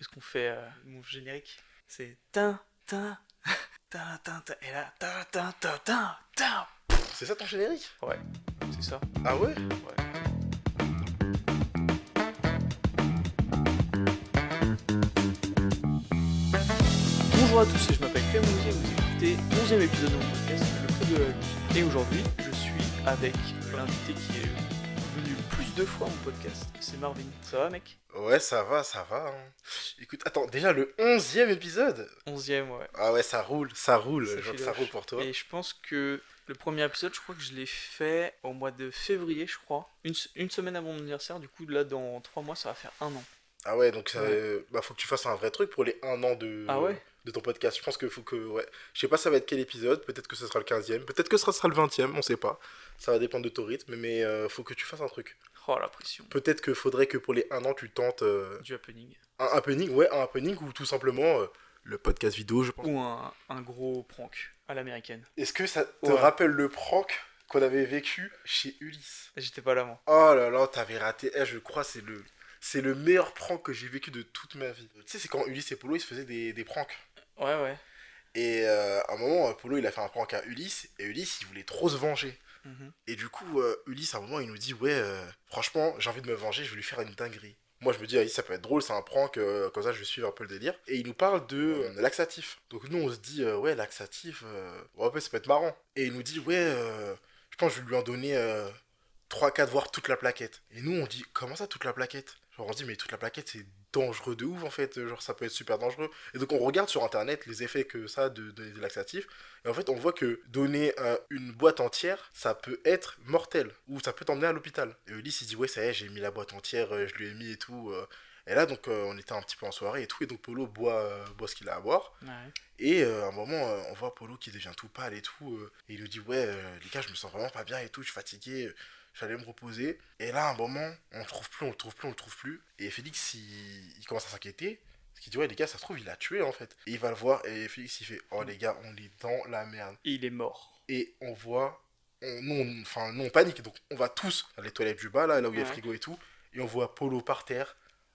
Est-ce qu'on fait mon générique? C'est tin, tin, tin, tin, tin, et là, tin, tin, tin, tin, tin. C'est ça ton générique? Ouais, c'est ça. Ah ouais? Ouais. Bonjour à tous, et je m'appelle Clément Lousier, vous écoutez 11e épisode de mon podcast, Le Club de la Loose. Et aujourd'hui, je suis avec l'invité qui est venu le plus de fois à mon podcast, c'est Marvin. Ça va, mec? Ouais, ça va, ça va. Hein. Écoute, attends, déjà le 11e épisode? 11e, ouais. Ah ouais, ça roule, Ça je vois que ça roule filoche. pour toi. Et je pense que le premier épisode, je crois que je l'ai fait au mois de février, je crois. Une semaine avant mon anniversaire, du coup, là, dans 3 mois, ça va faire 1 an. Ah ouais, donc ça, Ouais. bah, faut que tu fasses un vrai truc pour les 1 an Ah ouais? de ton podcast. Je pense que faut que, ouais. Je sais pas ça va être quel épisode, peut-être que ce sera le 15e, peut-être que ce sera le 20e, on sait pas. Ça va dépendre de ton rythme, mais faut que tu fasses un truc. Oh, la pression. Peut-être que faudrait que pour les 1 an, tu tentes Du happening. un happening, ouais, un happening ou tout simplement le podcast vidéo, je pense. Ou un gros prank à l'américaine. Est-ce que ça te Ouais. rappelle le prank qu'on avait vécu chez Ulysse? J'étais pas là, moi. Oh là là, t'avais raté. Je crois que c'est le meilleur prank que j'ai vécu de toute ma vie. Tu sais, c'est quand Ulysse et Polo ils se faisaient des pranks. Ouais, ouais. Et à un moment, Polo il a fait un prank à Ulysse et Ulysse il voulait trop se venger. Mhm. Et du coup, Ulysse à un moment il nous dit ouais, franchement, j'ai envie de me venger, je vais lui faire une dinguerie. Moi je me dis, ah, ça peut être drôle, c'est un prank, comme ça je vais suivre un peu le délire. Et il nous parle de laxatif. Donc nous on se dit, ouais, laxatif, ouais, ça peut être marrant. Et il nous dit, ouais, je pense que je vais lui en donner 3-4, voire toute la plaquette. Et nous on dit, comment ça toute la plaquette? Genre on se dit, mais toute la plaquette c'est dangereux de ouf en fait, genre ça peut être super dangereux. Et donc on regarde sur internet les effets que ça a de donner des laxatifs. Et en fait on voit que donner une boîte entière, ça peut être mortel. Ou ça peut t'emmener à l'hôpital. Et Ulysse il dit, ouais ça y est, j'ai mis la boîte entière, je lui ai mis et tout. Et là donc on était un petit peu en soirée et tout. Et donc Polo boit ce qu'il a à boire. Ouais. Et à un moment on voit Polo qui devient tout pâle et tout. Et il nous dit, ouais les gars je me sens vraiment pas bien et tout, je suis fatigué. J'allais me reposer. Et là, à un moment, on le trouve plus, on le trouve plus, on le trouve plus. Et Félix, il commence à s'inquiéter. Parce qu'il dit, ouais, les gars, ça se trouve, il a tué en fait. Et il va le voir. Et Félix, il fait, oh les gars, on est dans la merde. Et il est mort. Et on voit. Nous, on panique. Donc, on va tous dans les toilettes du bas, là où il y a le Ouais. frigo et tout. Et on voit Polo par terre.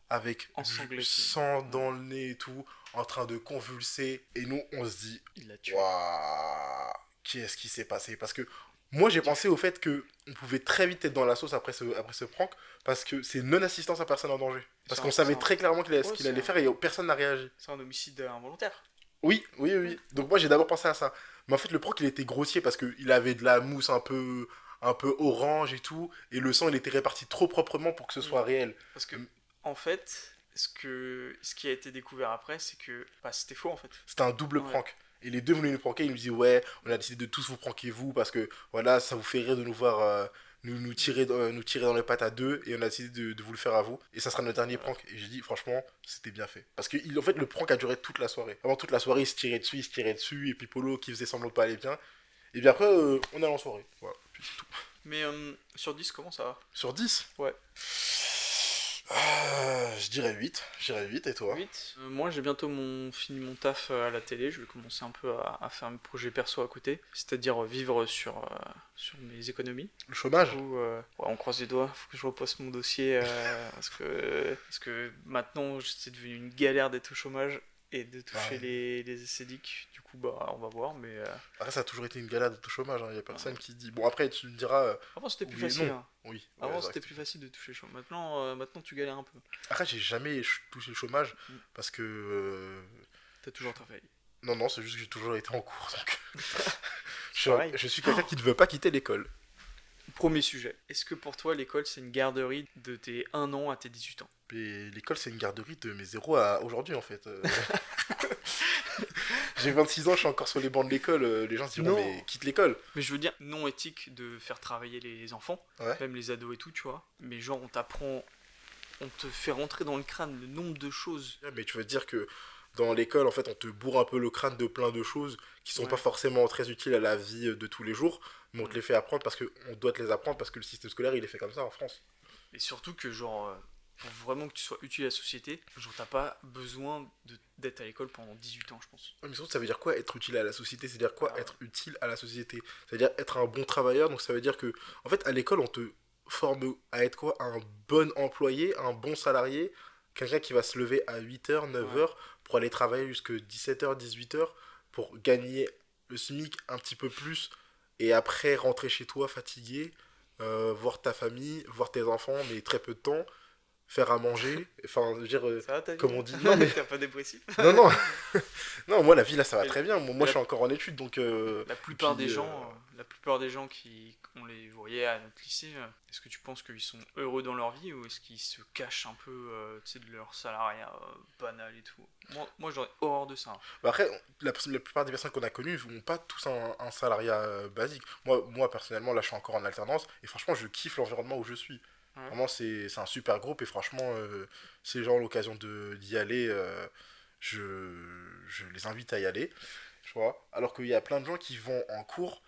Avec Ensanglanté. du sang dans le nez et tout. En train de convulser. Et nous, on se dit, Il l'a tué. waouh, qu'est-ce qui s'est passé? Parce que moi, j'ai pensé au fait que on pouvait très vite être dans la sauce après ce prank, parce que c'est non-assistance à personne en danger. Parce qu'on savait très clairement ce qu'il allait faire et personne n'a réagi. C'est un homicide involontaire. Oui, oui, oui. Donc moi, j'ai d'abord pensé à ça. Mais en fait, le prank, il était grossier parce qu'il avait de la mousse un peu orange et tout, et le sang, il était réparti trop proprement pour que ce soit réel. Parce que, en fait, ce qui a été découvert après, c'est que c'était faux, en fait. C'était un double Ouais. prank. Et les deux voulaient nous pranker, ils nous disaient ouais, on a décidé de tous vous pranker vous parce que voilà, ça vous fait rire de nous voir nous tirer dans les pattes à deux et on a décidé de vous le faire à vous. Et ça sera notre dernier prank. Et j'ai dit franchement, c'était bien fait. Parce que en fait, le prank a duré toute la soirée. Avant toute la soirée, il se tirait dessus, et puis Polo qui faisait semblant de pas aller bien. Et bien après, on est allé en soirée. Voilà, puis c'est tout. Mais sur 10, comment ça va? Sur 10 Ouais. Je dirais 8. Je dirais 8 et toi? 8. Moi, j'ai bientôt fini mon taf à la télé. Je vais commencer un peu à faire mes projets perso à côté. C'est-à-dire vivre sur mes économies. Le chômage? Du coup, ouais, on croise les doigts. Faut que je reposte mon dossier. Parce que maintenant, c'est devenu une galère d'être au chômage et de toucher Ouais. les SEDIC. Du coup, bah, on va voir. Mais Après, ça a toujours été une galère de chômage. Il y a personne qui dit. Bon, après, tu me diras. avant, c'était plus Oui et facile. non. Hein. Oui. Avant, Ouais, c'était plus facile de toucher le chômage. Maintenant, tu galères un peu. Après, j'ai jamais touché le chômage Mm. parce que. T'as toujours travaillé. Non, non, c'est juste que j'ai toujours été en cours. Donc... Pareil. je suis quelqu'un qui ne veut pas quitter l'école. Premier sujet. Est-ce que pour toi, l'école, c'est une garderie de tes 1 an à tes 18 ans? Et l'école, c'est une garderie de mes 0 à aujourd'hui en fait. J'ai 26 ans, je suis encore sur les bancs de l'école. Les gens se diront, Non. mais quitte l'école. Mais je veux dire, non éthique de faire travailler les enfants, Ouais. même les ados et tout, tu vois. Mais genre, on te fait rentrer dans le crâne le nombre de choses. Mais tu veux dire que dans l'école, en fait, on te bourre un peu le crâne de plein de choses qui sont Ouais. pas forcément très utiles à la vie de tous les jours, mais on te les fait apprendre parce qu'on doit te les apprendre parce que le système scolaire, il est fait comme ça en France. Et surtout que, genre, pour vraiment que tu sois utile à la société, genre, t'as pas besoin d'être à l'école pendant 18 ans, je pense. Ouais, mais surtout, ça veut dire quoi être utile à la société? C'est-à-dire quoi Ah ouais. être utile à la société? C'est-à-dire être un bon travailleur, donc ça veut dire que, en fait, à l'école, on te forme à être quoi? Un bon employé, un bon salarié, quelqu'un qui va se lever à 8h, 9h pour aller travailler jusqu'à 17h, 18h pour gagner le SMIC un petit peu plus et après rentrer chez toi fatigué, voir ta famille, voir tes enfants, mais très peu de temps, faire à manger, enfin, je veux dire, Ça va ta vie? comme on dit. Non, mais T'es un peu dépressif? non, non, non, moi la vie là ça va Mais très bien. Moi, la- je suis encore en études donc. La Et plupart puis, des gens, qui on les voyait à notre lycée, est-ce que tu penses qu'ils sont heureux dans leur vie ou est-ce qu'ils se cachent un peu, tu sais, de leur salariat banal et tout? Moi j'aurais horreur de ça. bah après, la plupart des personnes qu'on a connues n'ont pas tous un salariat basique. Moi, personnellement, là je suis encore en alternance et franchement, je kiffe l'environnement où je suis. Ouais. Vraiment, c'est un super groupe et franchement, si les gens ont l'occasion d'y aller, je, je les invite à y aller. Tu vois. Alors qu'il y a plein de gens qui vont en cours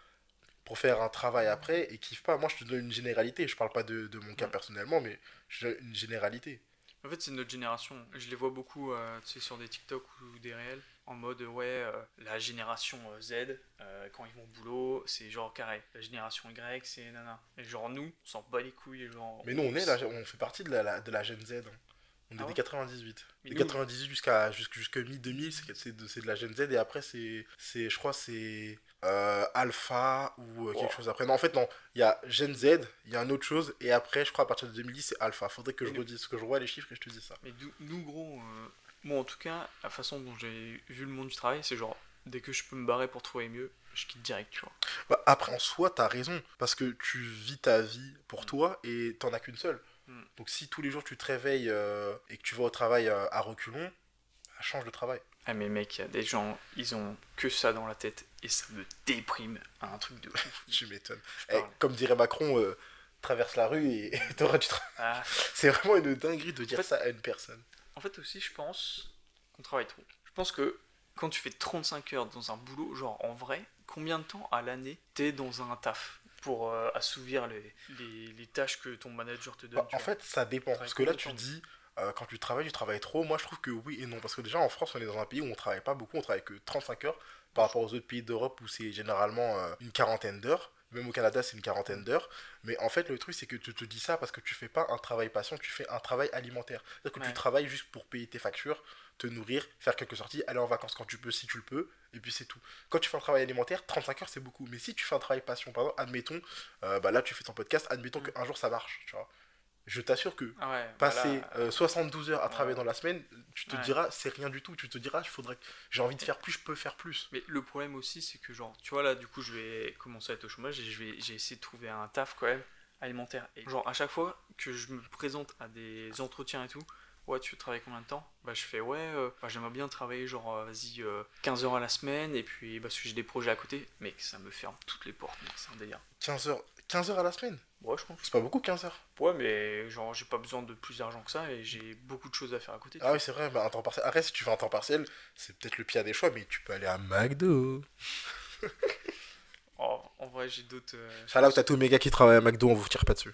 pour faire un travail après et kiffent pas. Moi, je te donne une généralité. Je parle pas de mon cas Mm. personnellement, mais je donne une généralité. En fait, c'est notre génération. Je les vois beaucoup, tu sais, sur des TikTok ou des réels, en mode, la génération Z, quand ils vont au boulot, c'est genre carré. La génération Y, c'est nana. Et genre, nous, on s'en bat les couilles. Et genre, Mais nous, on fait partie de la Gen Z, hein. On est Ah des ouais? 98. Mais Des nous, 98 jusqu'à mi-2000, c'est de la Gen Z. Et après, je crois, c'est Alpha ou quelque wow. chose après. Non, en fait, non. Il y a Gen Z, il y a une autre chose. Et après, je crois, à partir de 2010, c'est Alpha. Faudrait que Mais je nous, redise, que je vois les chiffres et je te dis ça. mais nous, gros, moi en tout cas, la façon dont j'ai vu le monde du travail, c'est genre, dès que je peux me barrer pour trouver mieux, je quitte direct, tu vois. Bah, après, en soi, t'as raison. Parce que tu vis ta vie pour Mm. toi et t'en as qu'une seule. Mm. Donc, si tous les jours tu te réveilles et que tu vas au travail à reculons, bah, change de travail. Ah mais mec, il y a des gens, ils ont que ça dans la tête et ça me déprime à un truc de ouf. Tu m'étonnes. Je Eh, parle. comme dirait Macron, traverse la rue et t'auras du travail. Ah, C'est vraiment une dinguerie de dire fait- ça à une personne. en fait aussi, je pense qu'on travaille trop. Je pense que quand tu fais 35 heures dans un boulot, genre en vrai, combien de temps à l'année t'es dans un taf pour assouvir les tâches que ton manager te donne, Bah, tu en vois? fait, ça dépend. Travaille Parce que là, combien de tu temps? dis, quand tu travailles trop. Moi, je trouve que oui et non. Parce que déjà, en France, on est dans un pays où on travaille pas beaucoup. On travaille que 35 heures par rapport aux autres pays d'Europe où c'est généralement une quarantaine d'heures. Même au Canada, c'est une quarantaine d'heures. Mais en fait, le truc, c'est que tu te dis ça parce que tu fais pas un travail passion, tu fais un travail alimentaire. C'est-à-dire que tu Ouais. travailles juste pour payer tes factures, te nourrir, faire quelques sorties, aller en vacances quand tu peux, si tu le peux, et puis c'est tout. Quand tu fais un travail alimentaire, 35 heures, c'est beaucoup. Mais si tu fais un travail passion, par exemple, admettons, bah là, tu fais ton podcast, admettons Mm. qu'un jour ça marche, tu vois. Je t'assure que Ah ouais, bah passer là, 72 heures à ouais. travailler dans la semaine, tu te Ouais. diras, c'est rien du tout. Tu te diras, j'ai envie de faire plus, je peux faire plus. Mais le problème aussi, c'est que genre, tu vois là, du coup, je vais commencer à être au chômage et j'ai essayé de trouver un taf quand même alimentaire. Et genre, à chaque fois que je me présente à des entretiens et tout, ouais, tu veux travailler combien de temps? Bah, je fais, j'aimerais bien travailler genre, vas-y, 15 heures à la semaine et puis, parce que j'ai des projets à côté. Mec, ça me ferme toutes les portes, mec, c'est un délire. 15 heures à la semaine. Ouais, je pense. C'est pas beaucoup, 15 heures. Ouais, mais genre, j'ai pas besoin de plus d'argent que ça et j'ai beaucoup de choses à faire à côté. Tu Ah oui, vois. c'est vrai, bah, un temps partiel. Après, si tu fais un temps partiel, c'est peut-être le pire des choix, mais tu peux aller à McDo. Oh, en vrai, j'ai d'autres. Shout out à tous mes gars qui travaillent à McDo, on vous tire pas dessus.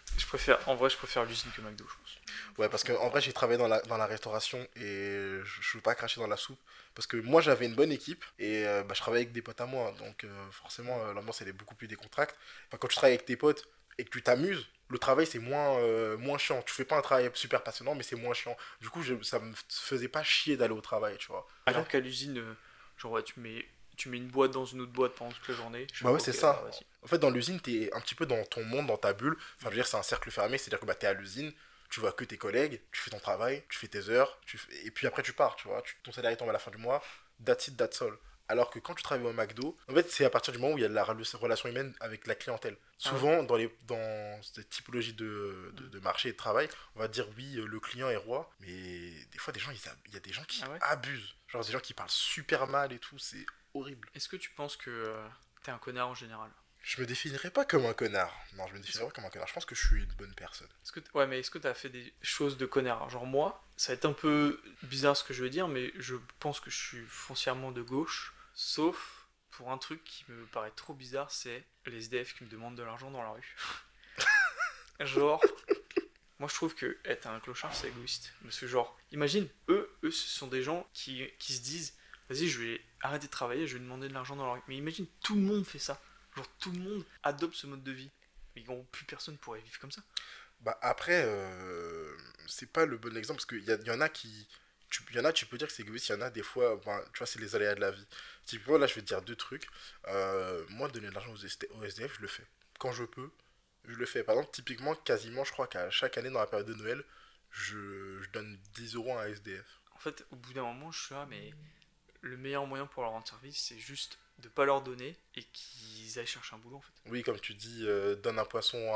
En vrai, je préfère l'usine que McDo, je pense. Ouais, parce que en vrai, j'ai travaillé dans la restauration et je veux pas cracher dans la soupe. Parce que moi, j'avais une bonne équipe et bah, je travaillais avec des potes à moi. Donc, forcément, l'ambiance, elle est beaucoup plus décontractée. Enfin, quand tu travailles avec tes potes et que tu t'amuses, le travail, c'est moins chiant. Tu fais pas un travail super passionnant, mais c'est moins chiant. Du coup, ça me faisait pas chier d'aller au travail, tu vois. Alors qu'à l'usine, genre, ouais, tu mets une boîte dans une autre boîte pendant toute la journée. Je fais, Bah ouais, ok, c'est ça. vas-y. En fait, dans l'usine, t'es un petit peu dans ton monde, dans ta bulle. Enfin, je veux dire, c'est un cercle fermé, c'est-à-dire que bah, t'es à l'usine, tu vois que tes collègues, tu fais ton travail, tu fais tes heures, et puis après tu pars, tu vois. Ton salaire tombe à la fin du mois, that's it, that's all. Alors que quand tu travailles au McDo, en fait, c'est à partir du moment où il y a de la relation humaine avec la clientèle. Ah ouais. Souvent, dans cette typologie de marché et de travail, on va dire oui, le client est roi, mais des fois, il y a des gens qui Ah ouais. abusent. Genre des gens qui parlent super mal et tout, c'est horrible. Est-ce que tu penses que t'es un connard en général? Je me définirais pas comme un connard. Non, je me définirais pas comme un connard. Je pense que je suis une bonne personne. Ouais, mais est-ce que t'as fait des choses de connard? Genre, moi, ça va être un peu bizarre ce que je veux dire, mais je pense que je suis foncièrement de gauche. Sauf pour un truc qui me paraît trop bizarre, c'est les SDF qui me demandent de l'argent dans la rue. Genre, moi je trouve que être un clochard c'est égoïste. Parce que genre, imagine, eux ce sont des gens qui se disent, vas-y je vais arrêter de travailler, je vais demander de l'argent dans la rue. Mais imagine, tout le monde fait ça. Genre tout le monde adopte ce mode de vie. Mais gros, plus personne pourrait vivre comme ça. Bah après, c'est pas le bon exemple parce qu'il y en a qui. Il y en a, tu peux dire que c'est égoïste, il y en a des fois, ben, tu vois, c'est les aléas de la vie. Typiquement, là, je vais te dire deux trucs. Moi, donner de l'argent aux SDF, je le fais. Quand je peux, je le fais. Par exemple, typiquement, quasiment, je crois qu'à chaque année dans la période de Noël, je donne 10 euros à un SDF. En fait, au bout d'un moment, je suis là, mais le meilleur moyen pour leur rendre service, c'est juste de pas leur donner et qu'ils aillent chercher un boulot en fait. Oui, comme tu dis, donne un poisson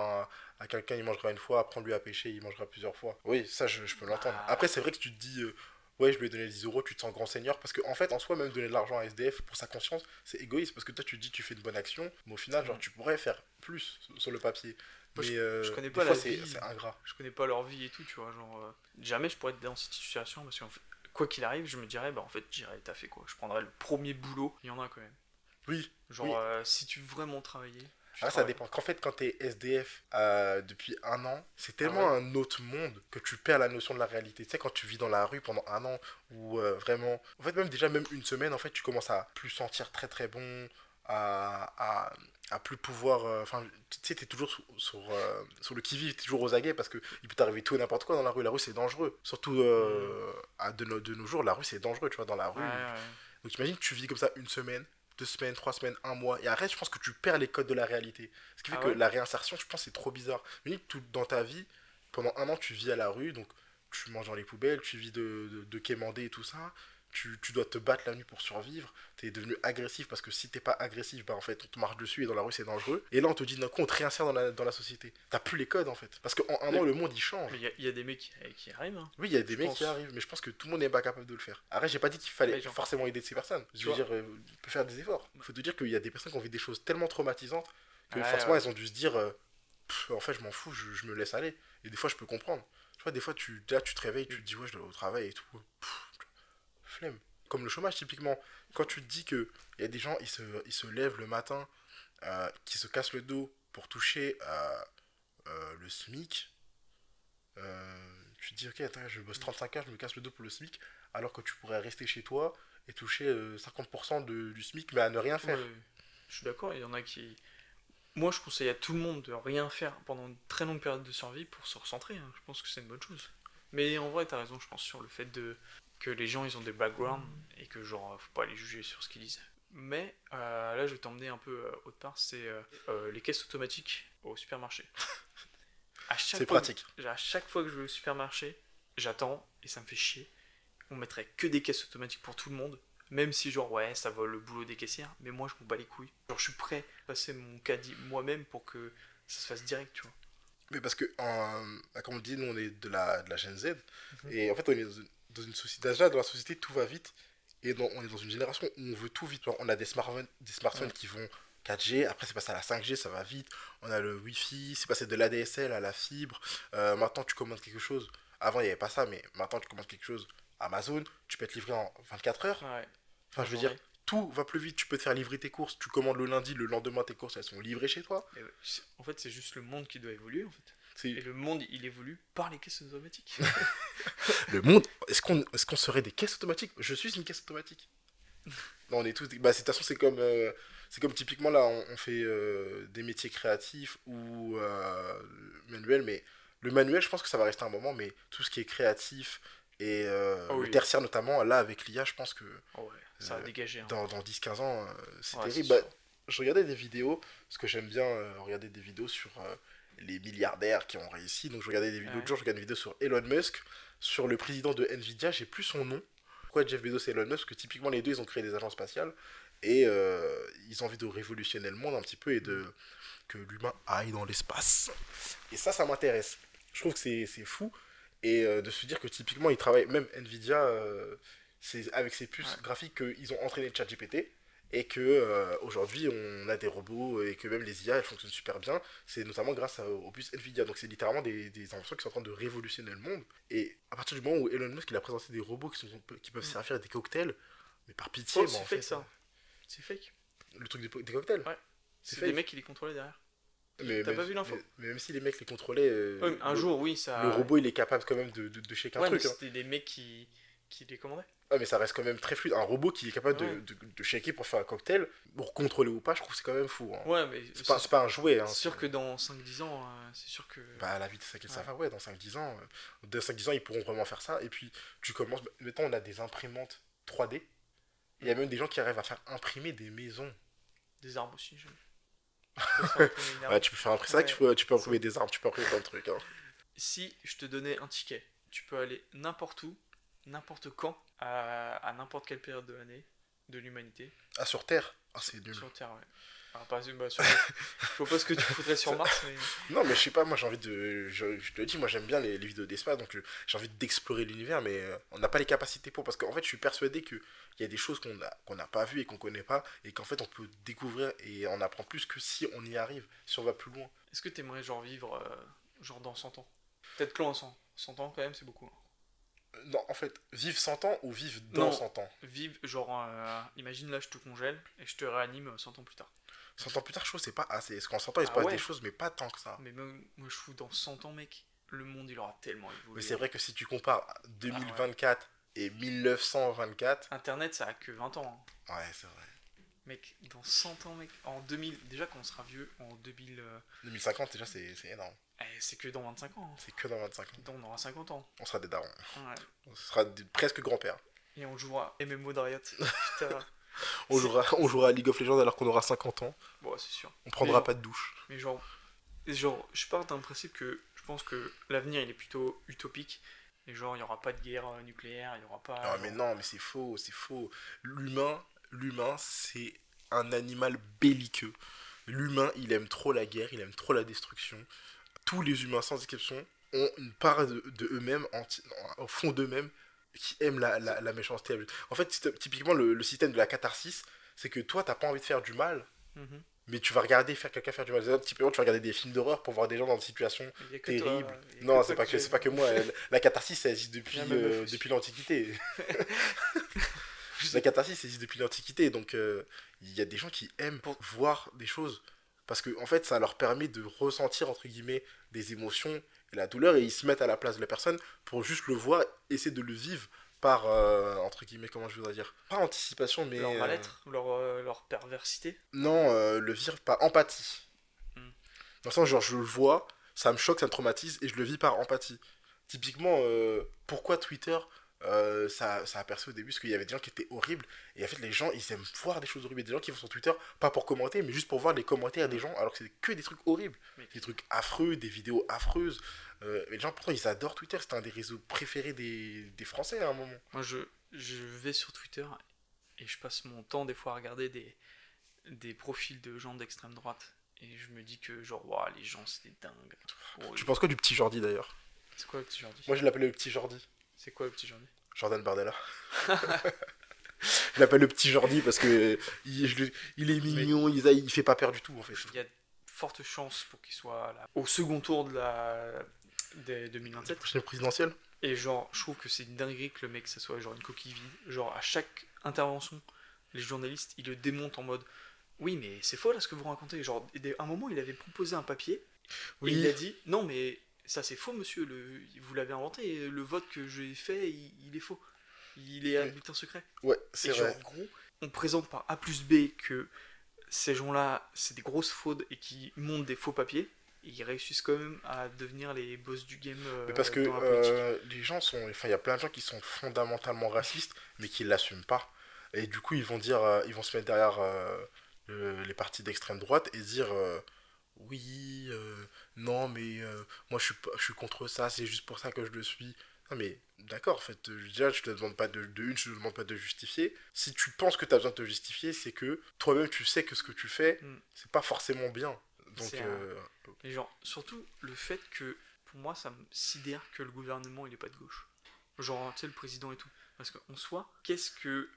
à quelqu'un, il mangera une fois, apprends-lui à pêcher, il mangera plusieurs fois. Oui, ça, je peux l'entendre. Bah, Après, c'est vrai que tu te dis, ouais, je lui ai donné 10 euros, tu te sens grand seigneur, parce qu'en fait, en soi, même donner de l'argent à SDF pour sa conscience, c'est égoïste, parce que toi, tu te dis, tu fais une bonne action, mais au final, genre, tu pourrais faire plus sur le papier. moi, Mais je connais des pas la fois, vie, c'est ingrat. je connais pas leur vie et tout, tu vois. Genre, jamais je pourrais être dans cette situation parce qu'en fait, quoi qu'il arrive, je me dirais, bah en fait, j'irais taffer quoi. Je prendrais le premier boulot, il y en a quand même. Oui, oui. Genre, si tu veux vraiment travailler, tu Ah, ça travailles. dépend. Qu'en fait, quand t'es SDF depuis un an, c'est Ah tellement ouais? un autre monde que tu perds la notion de la réalité. Tu sais, quand tu vis dans la rue pendant un an, ou vraiment. En fait, même déjà, même une semaine, en fait, tu commences à plus sentir très très bon, à, à, à plus pouvoir. Enfin, tu sais, t'es toujours sur le qui-vive, t'es toujours aux aguets parce que il peut t'arriver tout et n'importe quoi dans la rue. La rue, c'est dangereux. Surtout Hmm. de nos jours, la rue, c'est dangereux, tu vois, dans la Ouais, rue. ouais. Donc imagine que tu vis comme ça une semaine, 2 semaines, 3 semaines, un mois, et après je pense que tu perds les codes de la réalité. Ce qui fait Ah que ouais? la réinsertion, je pense, c'est trop bizarre. Imagine que dans ta vie, pendant un an, tu vis à la rue, donc tu manges dans les poubelles, tu vis de quémander et tout ça. Tu dois te battre la nuit pour survivre. T'es devenu agressif parce que si t'es pas agressif, bah en fait on te marche dessus et dans la rue c'est dangereux. Et là on te dit d'un coup on te réinsère dans la société. T'as plus les codes en fait. Parce qu'en un Mais an le monde il change. il y a des mecs qui arrivent, hein, Oui, il y a des je mecs qui pense. arrivent, mais je pense que tout le monde n'est pas capable de le faire. Après, j'ai pas dit qu'il fallait Mais genre, forcément aider ces personnes. Je tu veux vois. dire, on peut faire des efforts. Il faut te dire qu'il y a des personnes qui ont vécu des choses tellement traumatisantes que Ouais, forcément ouais. elles ont dû se dire, en fait, je m'en fous, je me laisse aller. Et des fois, je peux comprendre. Tu vois, des fois, là, tu te réveilles, tu te dis, ouais, je dois aller au travail et tout. Flemme. Comme le chômage, typiquement. Quand tu te dis que il y a des gens, ils se lèvent le matin, qui se cassent le dos pour toucher le SMIC, tu te dis, ok, attends, je bosse 35 heures, je me casse le dos pour le SMIC, alors que tu pourrais rester chez toi et toucher 50% du SMIC, mais à ne rien faire. Ouais, je suis d'accord, il y en a qui. Moi, je conseille à tout le monde de rien faire pendant une très longue période de survie pour se recentrer, hein. Je pense que c'est une bonne chose. Mais en vrai, t'as raison, je pense, sur le fait que les gens, ils ont des backgrounds et que, genre, faut pas les juger sur ce qu'ils disent. Mais là, je vais t'emmener un peu autre part, c'est les caisses automatiques au supermarché. C'est pratique. À chaque fois que je vais au supermarché, j'attends et ça me fait chier. On mettrait que des caisses automatiques pour tout le monde. Même si genre ouais ça vole le boulot des caissières, mais moi je m'en bats les couilles. Genre je suis prêt à passer mon caddie moi-même pour que ça se fasse direct, tu vois. Mais parce que, comme on dit, nous on est de la Gen Z, Mhm. et en fait on est dans une société, déjà dans la société tout va vite, et on est dans une génération où on veut tout vite. Genre, on a des smartphones Ouais. qui vont 4G, après c'est passé à la 5G, ça va vite, on a le Wi-Fi, c'est passé de l'ADSL à la fibre, maintenant tu commandes quelque chose, avant il n'y avait pas ça, mais maintenant tu commandes quelque chose, Amazon, tu peux être livré en 24 heures, Ouais, enfin en je veux dire, journée. tout va plus vite, tu peux te faire livrer tes courses, tu commandes le lundi, le lendemain tes courses elles sont livrées chez toi, Et ouais, en fait c'est juste le monde qui doit évoluer en fait. c'est Et le monde il évolue par les caisses automatiques. le monde, est-ce qu'on serait des caisses automatiques? Je suis une caisse automatique. Non, on est tous. Bah, de toute façon, c'est comme typiquement là, on fait des métiers créatifs ou manuels, mais le manuel, je pense que ça va rester un moment, mais tout ce qui est créatif et Oh le oui. tertiaire notamment, là, avec l'IA, je pense que Oh ouais, ça a euh, dégagé, hein. dans 10 15 ans, c'est Ouais, c'est terrible. Bah, sûr. je regardais des vidéos, parce que j'aime bien regarder des vidéos sur les milliardaires qui ont réussi. Donc, je regardais des vidéos, l'autre Ouais. jour, je regardais une vidéo sur Elon Musk, sur le président de Nvidia, j'ai plus son nom. Pourquoi Jeff Bezos et Elon Musk? Parce que typiquement, les deux, ils ont créé des agences spatiales et ils ont envie de révolutionner le monde un petit peu et Mm. que l'humain aille dans l'espace. Et ça m'intéresse. Je trouve que c'est fou. Et de se dire que typiquement, ils travaillent, même Nvidia, c'est avec ses puces Ouais. graphiques qu'ils ont entraîné ChatGPT et que aujourd'hui on a des robots et que même les IA elles fonctionnent super bien. C'est notamment grâce aux puces Nvidia. Donc c'est littéralement des inventions qui sont en train de révolutionner le monde. Et à partir du moment où Elon Musk il a présenté des robots qui peuvent Mm. servir à des cocktails, mais par pitié, Oh, moi c'est en fake fait, ça. C'est fake. le truc des cocktails, Ouais. c'est C'est des fake. mecs qui les contrôlaient derrière. Mais T'as pas vu l'info? même si les mecs les contrôlaient, Ouais, mais un jour, oui, le ça. robot il est capable quand même de shaker un Ouais, mais truc. Hein. c'était des mecs qui les commandait. Ah, mais ça reste quand même très fluide. Un robot qui est capable Ouais. de shaker pour faire un cocktail, pour contrôler ou pas, je trouve que c'est quand même fou. Hein. Ouais, mais C'est pas un jouet. Hein, c'est sûr que dans 5-10 ans, c'est sûr que. Bah, à la vitesse à laquelle ça Ouais. va, ouais, dans 5-10 ans, dans 5-10 ans, ils pourront vraiment faire ça. Et puis, tu commences. Mettons, on a des imprimantes 3D. Il y a même des gens qui arrivent à faire imprimer des maisons. Des arbres aussi, je peux faire imprimer une arbre. Ouais, tu peux faire imprimer. C'est vrai que Ouais. tu peux imprimer des arbres, tu peux imprimer plein de trucs. Hein. Si je te donnais un ticket, tu peux aller n'importe où, n'importe quand, à n'importe quelle période de l'année, de l'humanité, Ah, sur Terre? Ah, c'est nul. sur Terre, ouais. Alors, pas sur Mars. Je vois pas ce que tu foutrais sur Mars, mais. Non, mais je sais pas, moi j'ai envie de. Je te le dis, moi j'aime bien les vidéos d'espace, donc j'ai envie d'explorer l'univers, mais on n'a pas les capacités pour. Parce qu'en fait, je suis persuadé qu'il y a des choses qu'on n'a pas vues et qu'on connaît pas, et qu'en fait on peut découvrir et on apprend plus que si on y arrive, si on va plus loin. Est-ce que t'aimerais genre vivre genre dans 100 ans? Peut-être que loin 100 ans quand même, c'est beaucoup. Hein. Non, en fait, vivre 100 ans ou vivre dans Non. 100 ans? Vivre, genre, imagine là, je te congèle et je te réanime 100 ans plus tard. 100 ans plus tard, je trouve que c'est pas assez. Parce qu'en 100 ans, il se Ah passe ouais. des choses, mais pas tant que ça. Mais moi, je fous dans 100 ans, mec, le monde il aura tellement évolué. Mais c'est vrai que si tu compares 2024 et 1924, Internet, ça a que 20 ans. Hein. ouais, c'est vrai. Mec, dans 100 ans, mec, en 2000, déjà quand on sera vieux, en 2000, 2050, déjà, c'est énorme. c'est que dans 25 ans. Hein. C'est que dans 25 ans. On aura 50 ans. On sera des darons. Ouais. On sera presque grand-père. Et on jouera MMO de Riot. Putain. On jouera à League of Legends alors qu'on aura 50 ans. Bon, c'est sûr. On prendra Mais pas de douche. Mais genre, je pars d'un principe que je pense que l'avenir il est plutôt utopique. Et genre, il n'y aura pas de guerre nucléaire, il n'y aura pas. Non, mais non, mais c'est faux, c'est faux. L'humain, c'est un animal belliqueux. L'humain, il aime trop la guerre, il aime trop la destruction. Tous les humains, sans exception, ont une part de eux-mêmes, au fond d'eux-mêmes, qui aiment la méchanceté. En fait, typiquement, le système de la catharsis, c'est que toi, t'as pas envie de faire du mal, Mhm. mais tu vas regarder quelqu'un faire du mal. Typiquement, tu vas regarder des films d'horreur pour voir des gens dans des situations Il y a que toi, terribles. il y a Non, que c'est toi pas que moi. La catharsis, ça existe depuis, Il y a même le feu. depuis l'Antiquité. La catharsis, ça existe depuis l'Antiquité. Donc, il y a des gens qui aiment voir des choses. Parce que, en fait, ça leur permet de ressentir, entre guillemets, des émotions et la douleur. Et ils se mettent à la place de la personne pour juste le voir, essayer de le vivre par, entre guillemets, comment je voudrais dire, pas anticipation, mais... Leur mal-être, leur perversité. Non, le vivre par empathie. Mm. Dans le sens, genre, je le vois, ça me choque, ça me traumatise, et je le vis par empathie. Typiquement, pourquoi Twitter, ça a percé au début, parce qu'il y avait des gens qui étaient horribles, et en fait, les gens, ils aiment voir des choses horribles. Il y a des gens qui vont sur Twitter, pas pour commenter, mais juste pour voir les commentaires des gens, alors que c'est que des trucs horribles. Mais Des trucs affreux, des vidéos affreuses. Mais les gens, pourtant, ils adorent Twitter, c'est un des réseaux préférés des Français à un moment. moi, je vais sur Twitter et je passe mon temps des fois à regarder des profils de gens d'extrême droite. Et je me dis que, genre, waouh, les gens, c'est des dingues. Oh, Tu penses quoi du petit Jordi, d'ailleurs? c'est quoi le petit Jordi? Moi, je l'appelle le petit Jordi. C'est quoi le petit Jordi? Jordan Bardella. Je l'appelle le petit Jordi parce que il est mignon, il fait pas peur du tout en fait. Il y a de fortes chances pour qu'il soit là, au second tour des 2027. Prochaine présidentielle. Et genre, je trouve que c'est une dinguerie que le mec, ça soit genre une coquille vide. Genre, à chaque intervention, les journalistes, ils le démontent en mode oui, mais c'est faux là ce que vous racontez. Genre, à un moment, il avait proposé un papier et Oui. il a dit non, mais ça c'est faux, monsieur. Vous l'avez inventé. Le vote que j'ai fait, il est faux. Il est à Oui. bulletin secret. Ouais, Et c'est genre, vrai. en gros, on présente par A plus B que ces gens-là, c'est des grosses fraudes et qui montent des faux papiers. Et ils réussissent quand même à devenir les boss du game Mais parce que dans la politique. les gens sont. Enfin, il y a plein de gens qui sont fondamentalement racistes, mais qui l'assument pas. Et du coup, ils vont dire. Ils vont se mettre derrière les partis d'extrême droite et dire oui, non, mais moi je suis contre ça, c'est juste pour ça que je le suis. Non, mais d'accord, en fait, déjà, je te demande pas je te demande pas de justifier. Si tu penses que tu as besoin de te justifier, c'est que toi-même tu sais que ce que tu fais, Mm. c'est pas forcément bien. Donc, C'est Mais genre, surtout le fait que, pour moi, ça me sidère que le gouvernement, il est pas de gauche. Genre, tu sais, le président et tout. Parce qu'en soi, qu'est-ce que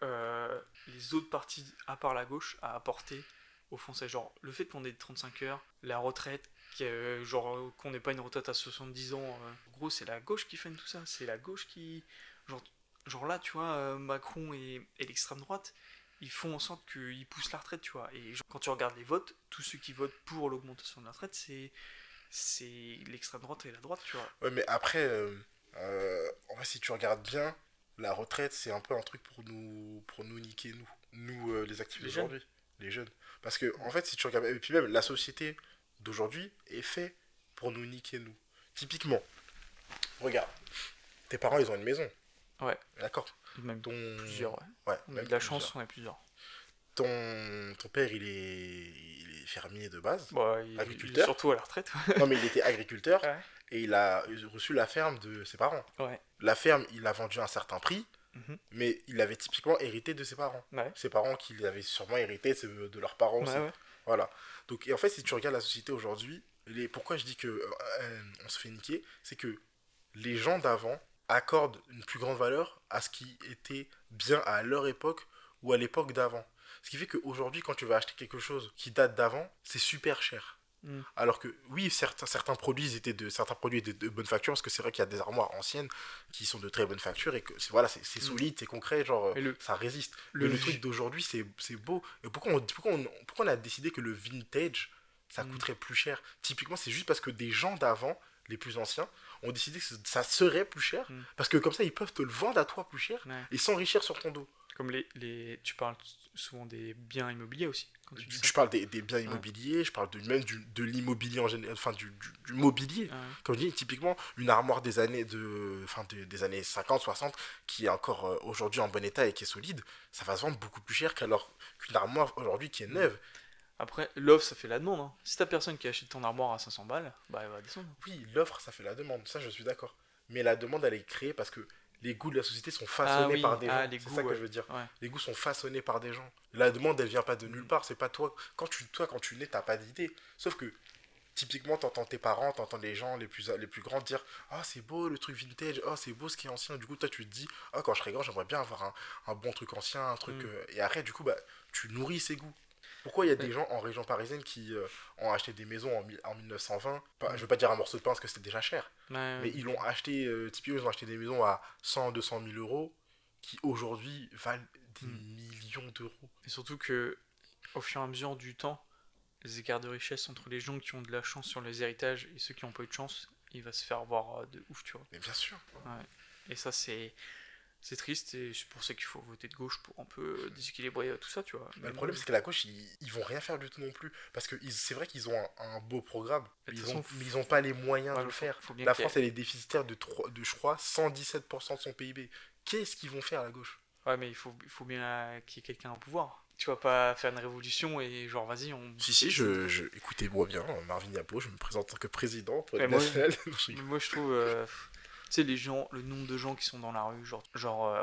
les autres partis, à part la gauche, a apporté aux Français? Genre, le fait qu'on ait 35 heures, la retraite, genre, qu'on n'ait pas une retraite à 70 ans, en gros, c'est la gauche qui freine tout ça. C'est la gauche qui... Genre là, tu vois, Macron et l'extrême droite, ils font en sorte qu'ils poussent la retraite, tu vois. Et genre, quand tu regardes les votes, tous ceux qui votent pour l'augmentation de la retraite, c'est l'extrême droite et la droite, tu vois. ouais, mais après, en vrai, si tu regardes bien, la retraite, c'est un peu un truc pour nous niquer, les actifs Les jeunes. d'aujourd'hui, les jeunes. Parce que, en fait, si tu regardes, et puis même, la société d'aujourd'hui est faite pour nous niquer, nous. Typiquement, regarde, tes parents, ils ont une maison, Ouais, d'accord? même Ton... plusieurs, ouais. Ouais, On a même de la plusieurs. chance, on est plusieurs. Ton père, il est fermier de base, Bon, il est agriculteur. surtout à la retraite. Non, mais il était agriculteur Ouais. et il a reçu la ferme de ses parents. Ouais. La ferme, il l'a vendue à un certain prix, Mhm. mais il avait typiquement hérité de ses parents. Ouais. Ses parents qui avaient sûrement hérité de leurs parents aussi. Ouais, ouais. Voilà. Donc, et en fait, si tu regardes la société aujourd'hui, pourquoi je dis que on se fait niquer, c'est que les gens d'avant accordent une plus grande valeur à ce qui était bien à leur époque ou à l'époque d'avant. Ce qui fait qu'aujourd'hui, quand tu vas acheter quelque chose qui date d'avant, c'est super cher. Mm. Alors que oui, certains produits étaient de bonne facture, parce que c'est vrai qu'il y a des armoires anciennes qui sont de très bonne facture et que voilà, c'est solide, c'est concret, genre Mais ça résiste. le Mais le vi- truc d'aujourd'hui, c'est beau. Et pourquoi on a décidé que le vintage, ça coûterait plus cher? Typiquement, c'est juste parce que des gens d'avant, les plus anciens, ont décidé que ça serait plus cher, Mm. parce que comme ça, ils peuvent te le vendre à toi plus cher Ouais. et s'enrichir sur ton dos. Comme tu parles souvent des biens immobiliers aussi. Quand tu dis ça. Je parle des biens immobiliers, je parle même de l'immobilier en général, enfin du mobilier. Ouais. Comme je dis, typiquement, une armoire des années, des années 50, 60, qui est encore aujourd'hui en bon état et qui est solide, ça va se vendre beaucoup plus cher qu'une armoire aujourd'hui qui est neuve. Après, l'offre, ça fait la demande. Hein. Si t'as personne qui achète ton armoire à 500 balles, bah elle va descendre. Oui, l'offre, ça fait la demande, ça je suis d'accord. Mais la demande, elle est créée parce que les goûts de la société sont façonnés par des gens. les C'est goûts, ça que ouais. je veux dire. Ouais. Les goûts sont façonnés par des gens. La demande, elle vient pas de nulle part. C'est pas toi. Quand tu nais, t'as pas d'idée. Sauf que, typiquement, t'entends tes parents, t'entends les gens les plus grands dire ah, c'est beau le truc vintage, ah, c'est beau ce qui est ancien. Du coup, toi, tu te dis ah, quand je serai grand, j'aimerais bien avoir un bon truc ancien, un truc. Et après, du coup, bah, tu nourris ces goûts. Pourquoi il y a des gens en région parisienne qui ont acheté des maisons en 1920 je veux pas dire un morceau de pain parce que c'était déjà cher. Ouais. Mais ils l'ont acheté, typiquement, ils ont acheté des maisons à 100, 200 000 euros qui aujourd'hui valent des millions d'euros. Et surtout que, au fur et à mesure du temps, les écarts de richesse entre les gens qui ont de la chance sur les héritages et ceux qui n'ont pas eu de chance, il va se faire voir de ouf, tu vois. Mais bien sûr. Ouais. Et ça, c'est triste et c'est pour ça qu'il faut voter de gauche pour un peu déséquilibrer tout ça, tu vois. Mais le problème, c'est que la gauche, ils vont rien faire du tout non plus. Parce que c'est vrai qu'ils ont un beau programme, Mais mais de toute façon, ils ont pas les moyens ouais, de le faire. faut bien La qu'il y ait- France, elle est déficitaire je crois, 117% de son PIB. Qu'est-ce qu'ils vont faire, la gauche? Ouais, mais il faut bien qu'il y ait quelqu'un au pouvoir. Tu vas pas faire une révolution et genre, vas-y, on... Si, écoutez-moi bien, Marvin Diablo, je me présente en tant que président pour Mais le moi, national. Mais moi, je trouve... tu sais, les gens, le nombre de gens qui sont dans la rue,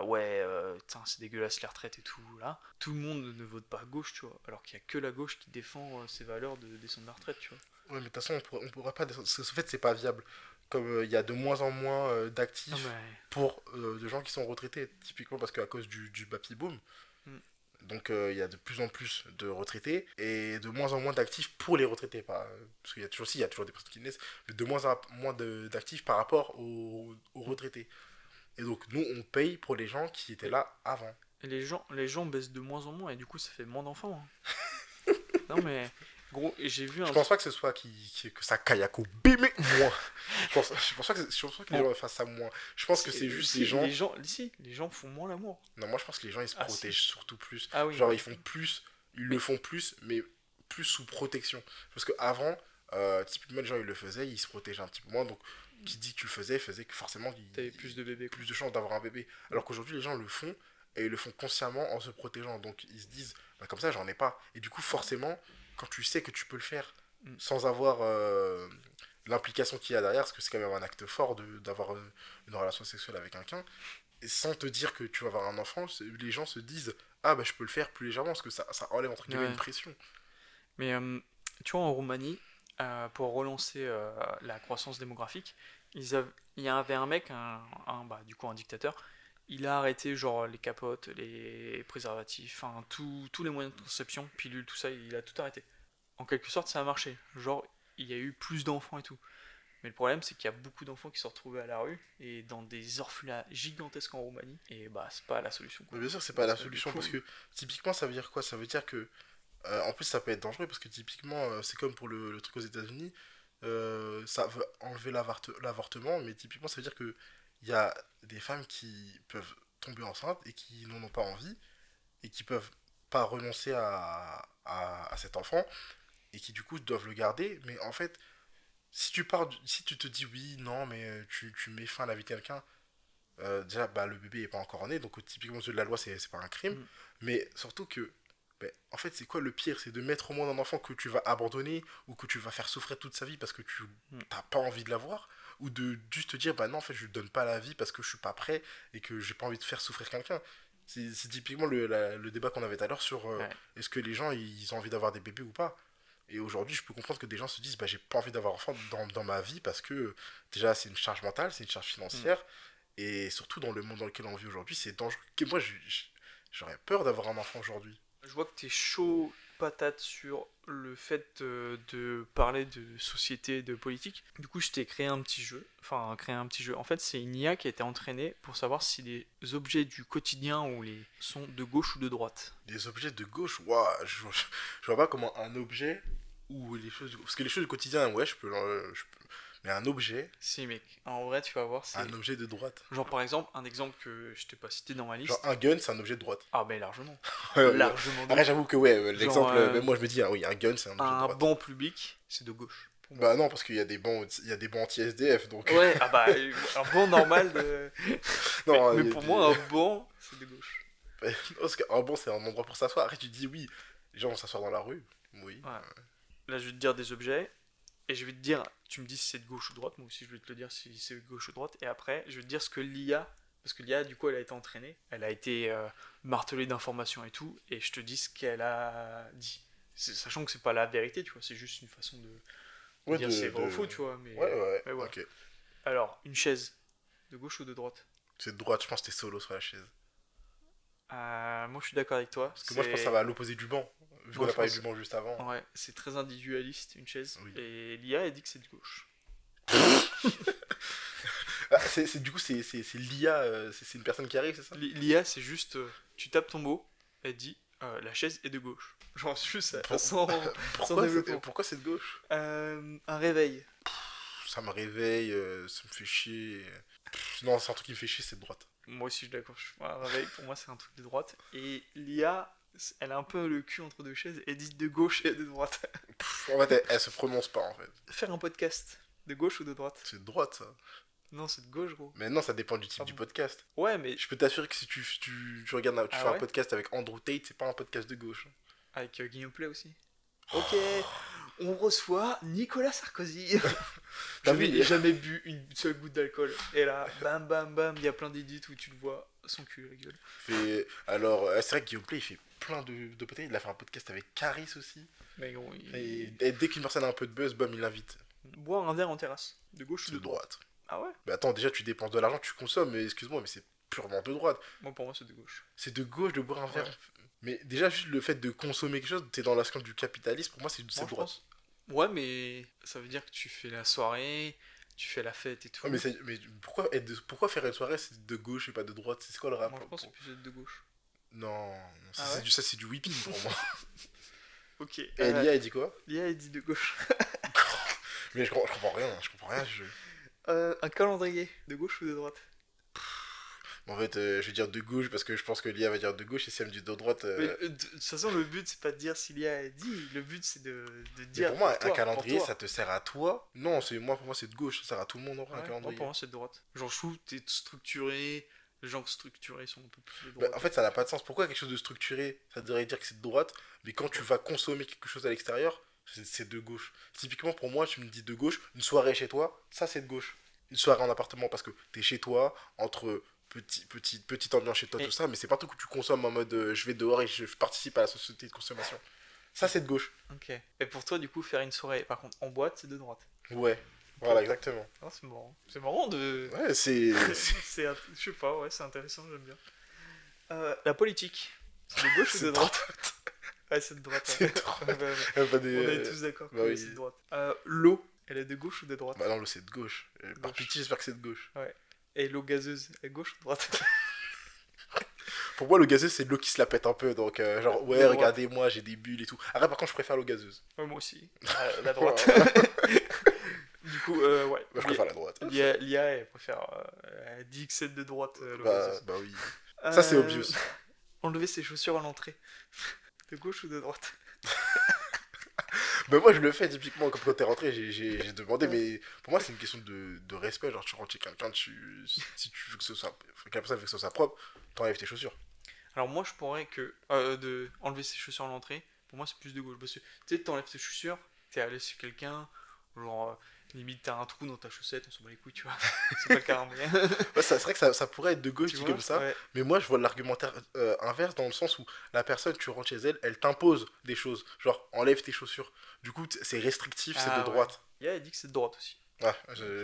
ouais, putain, c'est dégueulasse les retraites et tout, là. Tout le monde ne vote pas à gauche, tu vois. Alors qu'il y a que la gauche qui défend ses valeurs de descendre la retraite, tu vois. Ouais, mais de toute façon, on pourra pas descendre. En fait, c'est pas viable. Comme il y a de moins en moins d'actifs Ah, ouais. pour de gens qui sont retraités, typiquement parce qu'à cause du baby boom. Mm. Donc il y a de plus en plus de retraités et de moins en moins d'actifs pour les retraités. Parce qu'il y a toujours des personnes qui naissent, mais de moins en moins d'actifs par rapport aux retraités. Et donc nous, on paye pour les gens qui étaient là avant. Et les gens baissent de moins en moins et du coup, ça fait moins d'enfants. Hein. Non, mais... Gros, et j'ai vu un... Je pense pas que ce soit que ça caille à coup bébé moins. je pense pas que les gens fassent ça moins. Je pense que c'est juste si, les gens... les gens font moins l'amour. Non, moi je pense que les gens ils se Ah, protègent surtout plus. Ah oui. Genre ils font plus, le font plus, mais plus sous protection. Parce que avant, typiquement les gens ils le faisaient, ils se protégeaient un petit peu moins. Donc qui dit que tu le faisait que forcément T'avais plus de bébés. plus de chances d'avoir un bébé. Alors qu'aujourd'hui les gens le font et ils le font consciemment en se protégeant. Donc ils se disent, bah, comme ça j'en ai pas. Et du coup forcément, quand tu sais que tu peux le faire sans avoir l'implication qu'il y a derrière, parce que c'est quand même un acte fort d'avoir une relation sexuelle avec quelqu'un, et sans te dire que tu vas avoir un enfant, les gens se disent ah bah je peux le faire plus légèrement parce que ça enlève entre guillemets Ouais. une pression. Mais tu vois, en Roumanie, pour relancer la croissance démographique, il y avait un mec, du coup un dictateur, il a arrêté genre les capotes, les préservatifs, enfin tous les moyens de conception, pilules, tout ça, il a tout arrêté. En quelque sorte, ça a marché. Genre, il y a eu plus d'enfants et tout. Mais le problème, c'est qu'il y a beaucoup d'enfants qui se sont retrouvés à la rue et dans des orphelinats gigantesques en Roumanie. Et bah, c'est pas la solution, quoi. Mais bien sûr c'est pas la Du solution coup, parce que typiquement ça veut dire quoi? Ça veut dire que en plus ça peut être dangereux parce que typiquement c'est comme pour le truc aux États-Unis, ça veut enlever l'avortement, mais typiquement ça veut dire que il y a des femmes qui peuvent tomber enceinte et qui n'en ont pas envie et qui peuvent pas renoncer à cet enfant et qui du coup doivent le garder. Mais en fait, si tu te dis oui, non, mais tu mets fin à la vie de quelqu'un, déjà bah, le bébé est pas encore né, donc typiquement aux yeux de la loi c'est pas un crime. Mais surtout que ben, en fait, c'est quoi le pire? C'est de mettre au monde un enfant que tu vas abandonner ou que tu vas faire souffrir toute sa vie parce que tu n'as pas envie de l'avoir, ou de juste te dire bah non, en fait, je lui donne pas la vie parce que je suis pas prêt et que j'ai pas envie de faire souffrir quelqu'un. C'est typiquement le débat qu'on avait tout à l'heure sur est-ce que les gens ils ont envie d'avoir des bébés ou pas. Et aujourd'hui, je peux comprendre que des gens se disent bah j'ai pas envie d'avoir enfant dans ma vie parce que déjà c'est une charge mentale, c'est une charge financière, et surtout dans le monde dans lequel on vit aujourd'hui, c'est dangereux. Moi, j'aurais peur d'avoir un enfant aujourd'hui. Je vois que t'es chaud patate sur le fait de parler de société, de politique. Du coup, je t'ai créé un petit jeu. Enfin, créé un petit jeu. En fait, c'est une IA qui a été entraînée pour savoir si les objets du quotidien sont de gauche ou de droite. Des objets de gauche, waouh, je vois pas comment un objet ou les choses... Parce que les choses du quotidien, ouais, je peux. Mais un objet... Si, mec. En vrai, tu vas voir, c'est... Un objet de droite. Genre, par exemple, un exemple que je t'ai pas cité dans ma liste. Genre, un gun, c'est un objet de droite. Ah, ben largement. Ouais. Largement. Après, j'avoue que, ouais, l'exemple... Genre, même moi, je me dis, ah oui, un gun, c'est un objet de droite. Un banc public, c'est de gauche. Bah non, parce qu'il y a des bancs anti-SDF, donc... Ouais, ah bah, un banc normal de... Non, mais pour moi, un banc, c'est de gauche. Parce qu'un banc, c'est un endroit pour s'asseoir. Après, tu te dis, oui, les gens vont s'asseoir dans la rue. Oui. Ouais. Là, je vais te dire des objets, et je vais te dire, tu me dis si c'est de gauche ou de droite, moi aussi je vais te le dire si c'est de gauche ou de droite, et après, je vais te dire ce que l'IA, parce que l'IA, du coup, elle a été entraînée, elle a été martelée d'informations et tout, et je te dis ce qu'elle a dit. Sachant que c'est pas la vérité, tu vois, c'est juste une façon de dire c'est vrai ou faux, tu vois. Mais, ouais, voilà. ok. Alors, une chaise, de gauche ou de droite? C'est de droite, je pense que t'es solo sur la chaise. Moi, je suis d'accord avec toi. Parce que moi, je pense que ça va à l'opposé du banc. Vu qu'on a parlé du banc juste avant. Ouais, c'est très individualiste, une chaise. Oui. Et l'IA, elle dit que c'est de gauche. Du coup, c'est l'IA, c'est une personne qui arrive, c'est ça? L'IA, c'est juste, tu tapes ton mot, elle dit, la chaise est de gauche. Genre, juste sans développement. Pourquoi c'est de gauche? Un réveil. Ça me réveille, ça me fait chier. Non, c'est un truc qui me fait chier, c'est de droite. Moi aussi, je suis d'accord. Un réveil, pour moi, c'est un truc de droite. Et l'IA, elle a un peu le cul entre deux chaises, elle dit de gauche et de droite. En fait, elle se prononce pas, en fait. Faire un podcast, de gauche ou de droite? C'est de droite, ça. Non, c'est de gauche, gros. Mais non, ça dépend du type du podcast. Ouais, mais... Je peux t'assurer que si tu regardes, fais un podcast avec Andrew Tate, c'est pas un podcast de gauche. Avec Guillaume Play aussi. Ok, on reçoit Nicolas Sarkozy. J'ai jamais bu une seule goutte d'alcool. Et là, bam, bam, bam, il y a plein d'édits où tu le vois, son cul, la gueule. Alors, c'est vrai que Guillaume Play, il fait plein de podcasts. Il a fait un podcast avec Caris aussi. Mais gros, et dès qu'une personne a un peu de buzz, bam, il l'invite. Boire un verre en terrasse. De gauche ou de droite? Ah ouais? Mais attends, déjà, tu dépenses de l'argent, tu consommes, mais excuse-moi, mais c'est purement de droite. Moi, pour moi, c'est de gauche. C'est de gauche de boire un verre. Mais déjà, juste le fait de consommer quelque chose, t'es dans la science du capitalisme, pour moi, c'est de droite. Ouais, mais ça veut dire que tu fais la soirée, tu fais la fête et tout. Ouais, mais pourquoi faire une soirée, c'est de gauche et pas de droite? C'est quoi le rapport? Moi, je pense que c'est plus de gauche. Non, ça, c'est du whipping pour moi. Ok. Et l'IA, elle dit quoi? L'IA, elle dit de gauche. Mais je comprends rien, un calendrier, de gauche ou de droite? En fait, je vais dire de gauche parce que je pense que l'IA va dire de gauche et si elle me dit de droite... De toute façon, le but, c'est pas de dire si l'IA a dit, le but, c'est de dire... Mais pour moi, un calendrier, ça te sert à toi? Non, pour moi, c'est de gauche, ça sert à tout le monde, un calendrier. Moi, pour moi, c'est de droite. Genre, je trouve que t'es structuré, les gens structurés sont un peu plus de droite. En fait, ça n'a pas de sens. Pourquoi quelque chose de structuré, ça devrait dire que c'est de droite, mais quand tu vas consommer quelque chose à l'extérieur, c'est de gauche. Typiquement, pour moi, tu me dis de gauche, une soirée chez toi, ça, c'est de gauche. Une soirée en appartement parce que t'es chez toi, entre... Petite ambiance chez toi, tout ça, mais c'est pas un truc où tu consommes en mode je vais dehors et je participe à la société de consommation. Ça, c'est de gauche. Ok. Et pour toi, du coup, faire une soirée, par contre, en boîte, c'est de droite. Ouais, voilà, exactement. Oh, c'est marrant. C'est marrant de. Ouais, c'est. Je sais pas, ouais, c'est intéressant, j'aime bien. La politique, c'est de gauche ou de droite? Ouais, c'est de droite. C'est de droite. On est tous d'accord que c'est de droite. L'eau, elle est de gauche ou de droite? Bah non, l'eau, c'est de gauche. Par pitié, j'espère que c'est de gauche. Ouais. Et l'eau gazeuse, à gauche ou droite? Pour moi, l'eau gazeuse, c'est de l'eau qui se la pète un peu. Donc, genre, ouais, regardez-moi, j'ai des bulles et tout. Après, par contre, je préfère l'eau gazeuse. Ouais, moi aussi. La droite. Du coup, ouais. Moi, je préfère la droite. L'IA, elle préfère. Elle dit que c'est de droite, l'eau gazeuse. Bah oui. Ça, c'est Euh, obvious. Enlever ses chaussures à l'entrée. De gauche ou de droite? Mais moi, je le fais typiquement. Comme quand t'es rentré, j'ai demandé, Ouais. mais pour moi, c'est une question de respect. Genre, tu rentres chez quelqu'un, si tu veux que ce soit. Que la personne veut que ce soit propre, t'enlèves tes chaussures. Alors moi je pourrais que de enlever ses chaussures à l'entrée, pour moi c'est plus de gauche. Parce que tu sais, t'enlèves tes chaussures, t'es allé chez quelqu'un, genre limite t'as un trou dans ta chaussette, on s'en bat les couilles, tu vois. C'est pas le cas, mais Ouais, c'est vrai que ça pourrait être de gauche tu dit vois, comme ça, ouais. mais moi, je vois l'argumentaire inverse dans le sens où la personne, tu rentres chez elle, elle t'impose des choses. Genre, enlève tes chaussures. Du coup, c'est restrictif, c'est de Ah ouais. droite. Il a dit que c'est de droite aussi. Ouais,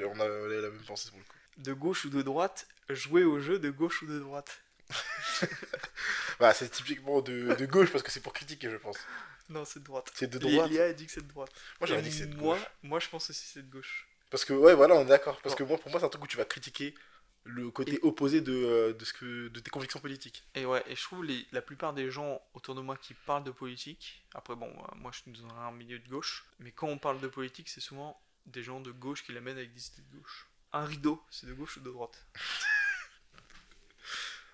on a la même pensée pour le coup. De gauche ou de droite, jouer au jeu de gauche ou de droite. Bah, c'est typiquement de gauche parce que c'est pour critiquer, je pense. Non, c'est de droite. C'est de droite. Léa a dit que c'est de droite. Moi, Et j'aurais dit que c'est de moi, gauche. moi je pense aussi que c'est de gauche. Parce que, ouais, voilà, on est d'accord. Parce Bon. que moi, pour moi, c'est un truc où tu vas critiquer le côté Et- opposé de tes convictions politiques. Et ouais, et je trouve la plupart des gens autour de moi qui parlent de politique, après bon, moi je nous donnerai un milieu de gauche, mais quand on parle de politique, c'est souvent des gens de gauche qui l'amènent avec des idées de gauche. Un rideau, c'est de gauche ou de droite?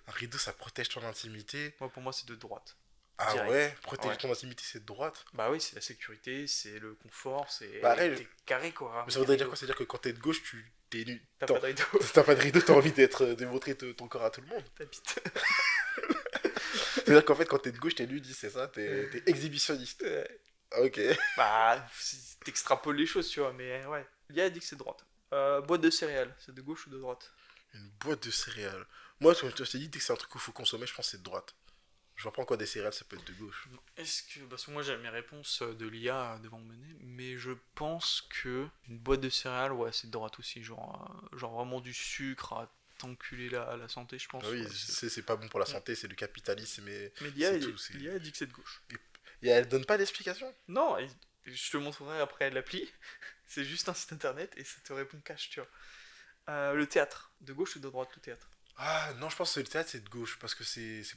Un rideau, ça protège ton intimité. Moi pour moi c'est de droite. Ah Direct. ouais, protéger Ouais. ton intimité, c'est de droite. Bah oui, c'est la sécurité, c'est le confort, c'est... Bah, après, T'es carré quoi. mais avec ça un voudrait dire rideau. quoi? C'est-à-dire que quand t'es de gauche, tu t'es nu. T'as pas de rideau, T'as pas de rideau, t'as envie de montrer ton corps à tout le monde. t'habites. C'est-à-dire qu'en fait, quand t'es de gauche, t'es nudiste, c'est ça? T'es exhibitionniste. Ah, ok. Bah, t'extrapoles les choses, tu vois, mais ouais. Léa a dit que c'est de droite. Boîte de céréales, c'est de gauche ou de droite? Une boîte de céréales. Moi, comme je t'ai dit, dès que c'est un truc qu'il faut consommer, je pense que c'est de droite. Je vois pas en quoi des céréales, ça peut être de gauche. Est-ce que. Parce que moi j'ai mes réponses de l'IA devant mon nez, mais je pense que une boîte de céréales, ouais, c'est de droite aussi. Genre vraiment du sucre à t'enculer la santé, je pense. Ah oui, Ouais, c'est pas bon pour la santé, c'est du capitalisme, mais c'est tout. l'IA a dit que c'est de gauche. Et elle donne pas d'explication. Non, je te montrerai après l'appli. C'est juste un site internet et ça te répond cash, tu vois. Le théâtre, de gauche ou de droite le théâtre? Ah non, je pense que le théâtre c'est de gauche parce que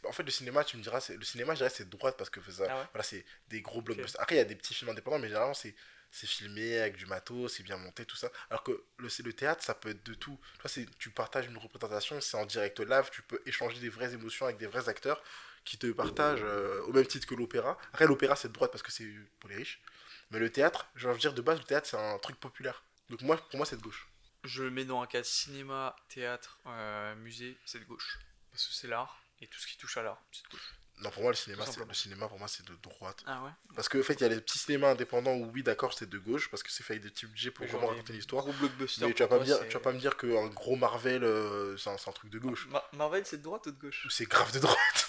en fait le cinéma, tu me diras, le cinéma, je dirais c'est de droite parce que ça, Ah ouais? voilà, c'est des gros blockbusters. Après, il y a des petits films indépendants, mais généralement c'est filmé avec du matos, c'est bien monté, tout ça. Alors que le théâtre, ça peut être de tout. Tu vois, tu partages une représentation, c'est en direct live, tu peux échanger des vraies émotions avec des vrais acteurs qui te partagent au même titre que l'opéra. Après, l'opéra c'est de droite parce que c'est pour les riches. Mais le théâtre, je veux dire, de base, le théâtre c'est un truc populaire. Donc moi, pour moi, c'est de gauche. Je le mets dans un cas cinéma, théâtre, musée, c'est de gauche. Parce que c'est l'art, et tout ce qui touche à l'art, c'est de gauche. Non, pour moi, Tout simplement. le cinéma, pour moi, c'est de droite. Ah ouais? Parce qu'en fait, il y a les petits cinémas indépendants où, oui, d'accord, c'est de gauche, parce que c'est fait avec des petits budgets pour Genre vraiment les raconter l'histoire. gros blockbusters. Mais tu vas pour pas me toi, dire, tu vas pas me dire qu'un gros Marvel, c'est un truc de gauche. Marvel, c'est de droite ou de gauche? C'est grave de droite.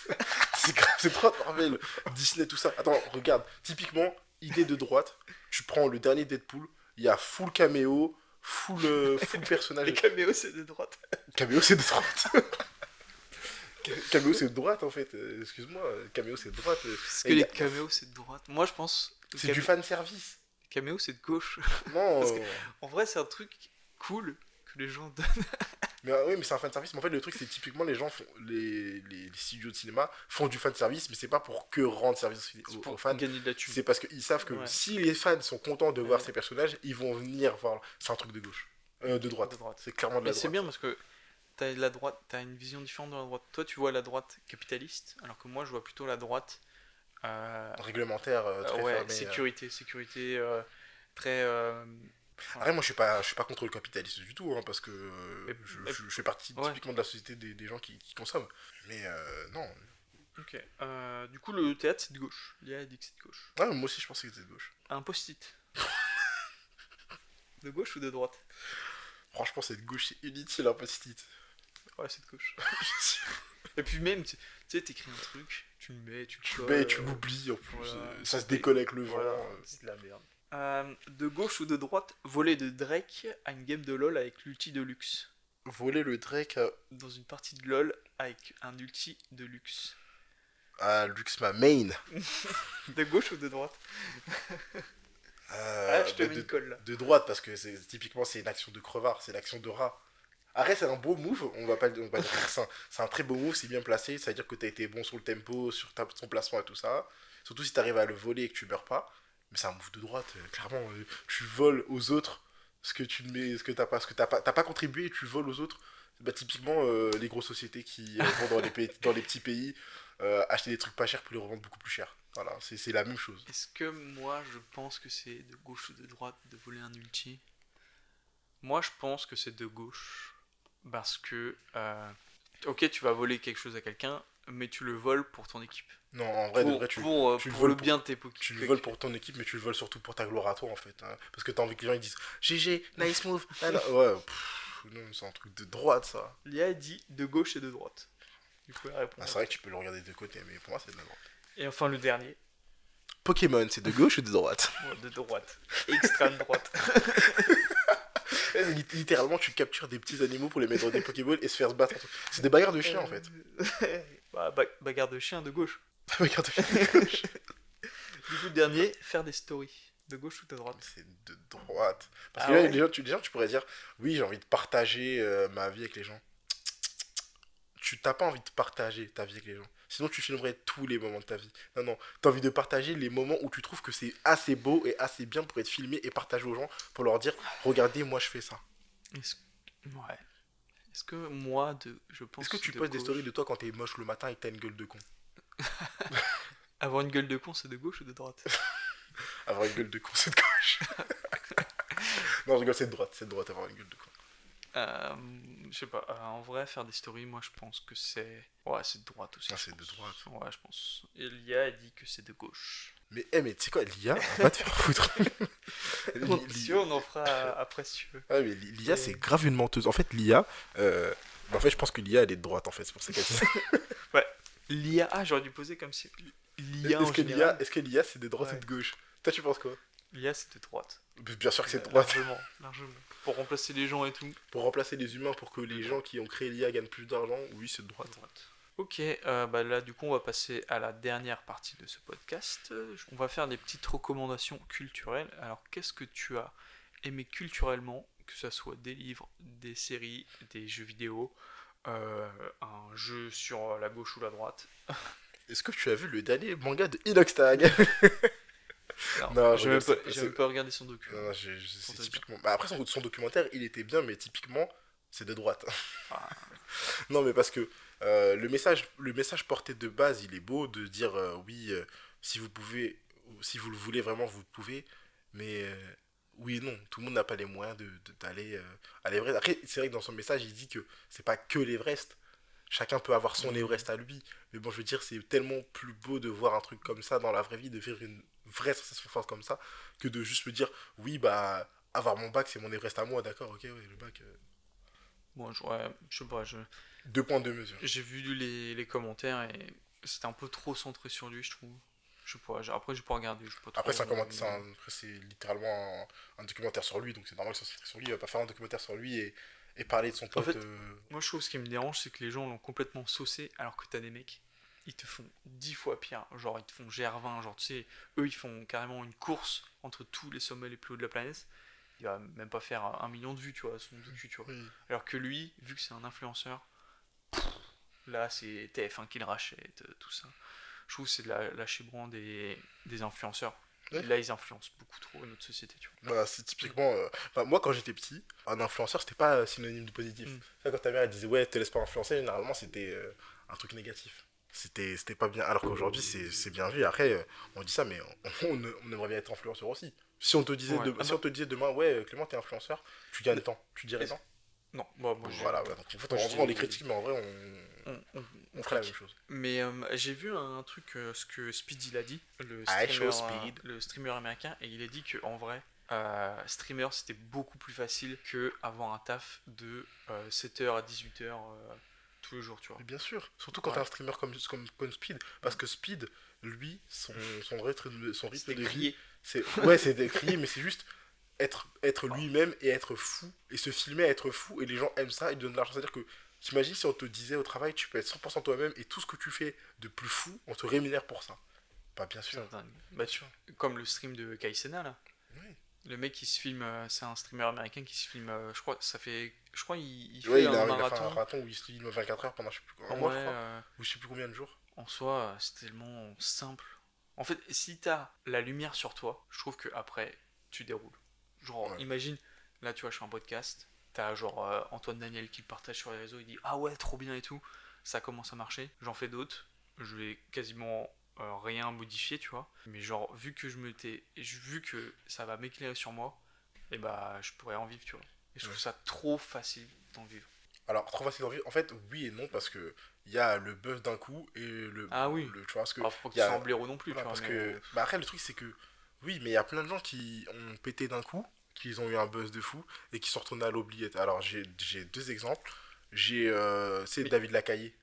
C'est grave de droite, Marvel. Disney, tout ça. Attends, regarde. Typiquement, idée de droite. Tu prends le dernier Deadpool, il y a full caméo, full personnage. Les caméos, c'est de droite. Caméo, c'est de droite. Caméo, c'est de droite, en fait. Excuse-moi, caméo, c'est de droite. Est-ce Et que y les a- caméos, c'est de droite? Moi, je pense. C'est du fan service. Caméo, c'est de gauche. Non. Parce que- En vrai, c'est un truc cool que les gens donnent. Mais oui, mais c'est un fan service. Mais en fait, le truc, c'est typiquement les gens font les studios de cinéma font du fan service, mais c'est pas pour que rendre service aux fans. Gagner de la thune. C'est parce qu'ils savent que Ouais. si les fans sont contents de voir Ouais. ces personnages, ils vont venir voir. C'est un truc de gauche. De droite. De droite. C'est clairement de Mais la c'est droite. bien parce que t'as une vision différente de la droite. Toi, tu vois la droite capitaliste, alors que moi, je vois plutôt la droite. Réglementaire, très Ouais, fermé. sécurité, très. Après, moi, je suis pas contre le capitalisme du tout, hein, parce que Mais- je fais partie ouais. typiquement de la société des gens qui consomment. Mais non. Ok. Du coup, le théâtre, c'est de gauche. Léa a dit que c'est de gauche. Ah, moi aussi, je pensais que c'était de gauche. Un post-it. De gauche ou de droite? Franchement, c'est de gauche, c'est inutile, un post-it. Ouais, c'est de gauche. Et puis même, tu sais, t'écris un truc, tu le mets, tu le Tu colles, le mets et tu l'oublies en plus. voilà. Ça se décolle avec le vent. Voilà, c'est de la merde. De gauche ou de droite, voler de Drake à une game de LoL avec l'ulti de luxe. Voler le Drake Dans une partie de LoL avec un ulti de luxe. à Luxma Main. De gauche ou de droite? Je te mets une colle là. de droite, parce que typiquement, c'est une action de crevard, c'est l'action de rat. Après, c'est un beau move, on va pas dire que c'est un très beau move, c'est bien placé, ça veut dire que t'as été bon sur le tempo, sur ton placement et tout ça. Surtout si t'arrives à le voler et que tu meurs pas. Mais c'est un move de droite, clairement. Tu voles aux autres ce que tu ne mets, ce que t'as pas contribué et tu voles aux autres. Bah, typiquement, les grosses sociétés qui vont dans les petits pays acheter des trucs pas chers pour les revendre beaucoup plus cher. Voilà, c'est la même chose. Est-ce que moi je pense que c'est de gauche ou de droite de voler un ulti? Moi je pense que c'est de gauche. Parce que, ok, tu vas voler quelque chose à quelqu'un, mais tu le voles pour ton équipe. Non, en vrai, de vrai, tu pour le le voles bien de tes tu le voles pour ton équipe, mais tu le voles surtout pour ta gloire à toi, en fait. Hein. Parce que t'as envie que les gens ils disent GG, nice move. Ah, non. Ouais, non, c'est un truc de droite, ça. L'IA dit de gauche et de droite. Il faut répondre. Ah, c'est vrai que tu peux le regarder de côté, mais pour moi, c'est de la droite. Et enfin le dernier. Pokémon, c'est de gauche ou de droite? De droite. Extrême droite. Littéralement, tu captures des petits animaux pour les mettre dans des Pokéballs et se faire se battre. C'est des bagarres de chiens, en fait. Bagarre de chien de gauche. Bagarres de chiens de gauche. Du coup, le dernier, faire des stories. De gauche ou de droite? C'est de droite. Parce Ah que là, ouais. les gens, tu pourrais dire, oui, j'ai envie de partager ma vie avec les gens. Tu t'as pas envie de partager ta vie avec les gens. Sinon, tu filmerais tous les moments de ta vie. Non, non. T'as envie de partager les moments où tu trouves que c'est assez beau et assez bien pour être filmé et partagé aux gens pour leur dire, regardez, moi, je fais ça. Ouais. Est-ce que moi, je pense Est-ce que tu de postes des gauche. stories de toi quand t'es moche le matin et que t'as une gueule de con? Avoir une gueule de con, c'est de gauche ou de droite? Avoir une gueule de con, c'est de gauche. Non, je rigole, c'est de droite avoir une gueule de con. Je sais pas. En vrai, faire des stories, moi, je pense que c'est. Ouais, c'est de droite aussi. Ah, je c'est de pense. droite. Ouais, je pense. Et l'IA a dit que c'est de gauche. Mais tu sais quoi, l'IA, va te faire foutre. Si on en fera après si tu veux. Ah, mais l'IA, c'est grave une menteuse. En fait, l'IA, en fait, je pense que l'IA, elle est de droite, en fait. C'est pour ça qu'elle dit ça. Ouais. L'IA, j'aurais dû poser comme si. L'IA en général. Est-ce que l'IA, c'est de droite Ouais. ou de gauche? Toi, tu penses quoi? L'IA, c'est de droite. Bien sûr que c'est de droite. Largement, largement. Pour remplacer les gens et tout. Pour remplacer les humains, pour que les gens qui ont créé l'IA gagnent plus d'argent, oui, c'est de droite. Ok, bah là du coup on va passer à la dernière partie de ce podcast. On va faire des petites recommandations culturelles. Alors qu'est-ce que tu as aimé culturellement, que ce soit des livres, des séries, des jeux vidéo, un jeu sur la gauche ou la droite? Est-ce que tu as vu le dernier manga de Inoxtag? Non, j'ai même pas regardé son document. Non, c'est typiquement. Bah, après, son documentaire, il était bien, mais typiquement, c'est de droite. Ah. Non, mais parce que le message porté de base, il est beau de dire oui, si vous pouvez, si vous le voulez vraiment, vous pouvez, mais oui et non, tout le monde n'a pas les moyens d'aller à l'Everest. Après, c'est vrai que dans son message, il dit que c'est pas que l'Everest. Chacun peut avoir son Everest à lui. Mais bon, je veux dire, c'est tellement plus beau de voir un truc comme ça dans la vraie vie, de vivre une vraie sensation forte comme ça, que de juste me dire, oui, bah, avoir mon bac, c'est mon Everest à moi, d'accord, ok, ouais, le bac. Bon, ouais, je sais pas, 2 points de mesure. j'ai vu les commentaires et c'était un peu trop centré sur lui, je trouve. Je sais pas, après j'ai pas regardé. Après, c'est littéralement un documentaire sur lui, donc c'est normal que ça soit centré sur lui. Il va pas faire un documentaire sur lui et parler de son pote. En fait, moi je trouve ce qui me dérange, c'est que les gens l'ont complètement saucé, alors que t'as des mecs, ils te font 10 fois pire. Genre, ils te font GR20, genre, tu sais, eux ils font carrément une course entre tous les sommets les plus hauts de la planète. Il va même pas faire 1 million de vues, tu vois, son docu, tu vois. Oui. Alors que lui, vu que c'est un influenceur, là c'est TF1 qui le rachète, tout ça. Je trouve que c'est de la lâcher-branle des influenceurs. Ouais. Là, ils influencent beaucoup trop notre société, tu vois. Bah, c'est typiquement. Moi, quand j'étais petit, un influenceur, c'était pas synonyme de positif. Ça, quand ta mère elle disait, ouais, te laisse pas influencer, généralement, c'était un truc négatif. C'était pas bien. Alors qu'aujourd'hui, c'est bien vu. Après, on dit ça, mais on aimerait bien être influenceur aussi. Si on te disait, Ouais. si on te disait demain, ouais, Clément, t'es influenceur, tu gagnes tant. Tu dirais non? Non, moi Voilà, ouais. Donc, en fait, moi, en vrai, on les critique, mais en vrai, on ferait la même chose. Mais j'ai vu un truc, ce que Speed il a dit, Show Speed. le streamer américain, et il a dit qu'en vrai, streamer c'était beaucoup plus facile que avoir un taf de 7h à 18h tous les jours, tu vois. Mais bien sûr, surtout quand t'es un streamer comme Speed, parce que Speed, lui, son rythme de vie, c'est décrié, mais c'est juste être lui-même et être fou, et se filmer à être fou, et les gens aiment ça, ils donnent de l'argent. C'est-à-dire que, t'imagines si on te disait au travail, tu peux être 100% toi-même, et tout ce que tu fais de plus fou, on te rémunère pour ça. Bah bien sûr. Bah, comme le stream de Kai Cenat, là. Oui. Le mec qui se filme, c'est un streamer américain qui se filme, je crois il fait Ouais, un il a marathon. fait un marathon où il se filme 24 heures pendant je sais plus un Ouais, mois, je crois, ou je sais plus combien de jours. En soi, c'est tellement simple. En fait, si t'as la lumière sur toi, je trouve que après tu déroules. Genre, Ouais. imagine, là tu vois, je fais un podcast, t'as genre Antoine Daniel qui le partage sur les réseaux, il dit ah ouais, trop bien et tout, ça commence à marcher. J'en fais d'autres, je vais quasiment rien modifier, tu vois. Mais genre, vu que ça va m'éclairer sur moi, et bah je pourrais en vivre, tu vois. Et je trouve ça trop facile d'en vivre. Alors, trop facile d'en vivre. En fait, oui et non, parce que il y a le buzz d'un coup et Ah oui. tu vois, parce que Alors, faut pas que il y tu sois a, un blaireau non plus, voilà, tu vois. parce Mais que, bah après, le truc, c'est que, oui, mais il y a plein de gens qui ont pété d'un coup, qui ont eu un buzz de fou et qui sont retournés à l'oubliette. Alors, j'ai deux exemples. C'est mais David Lacaillé.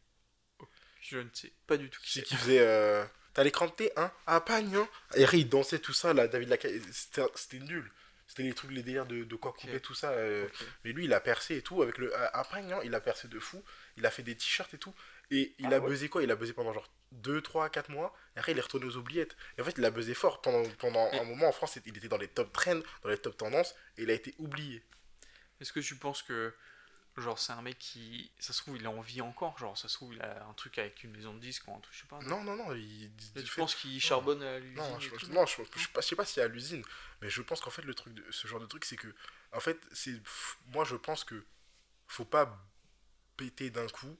je ne sais pas du tout qui C'est c'est. qui faisait. T'as l'écran de thé, hein? Ah, pas, non. Et après, il dansait tout ça, là, David Lacaille. C'était nul. C'était les trucs, les délires de quoi Ok. couper, tout ça. Ok. Mais lui, il a percé et tout. Avec le pas, non, il a percé de fou. Il a fait des t-shirts et tout. Et il Ah a ouais. buzzé quoi? Il a buzzé pendant genre 2 3 4 mois. Et après, il est retourné aux oubliettes. Et en fait, il a buzzé fort. Pendant un Mais moment, en France, il était dans les top trends, dans les top tendances. Et il a été oublié. est-ce que tu penses que, genre, c'est un mec qui, ça se trouve, il a envie encore, genre, ça se trouve, il a un truc avec une maison de disques ou un truc, je sais pas. Non, non, non. Et Il tu fait. penses qu'il Non, charbonne à l'usine non, et tout? je sais pas s'il y a à l'usine, mais je pense qu'en fait, ce genre de truc, c'est que, en fait, moi, je pense que faut pas péter d'un coup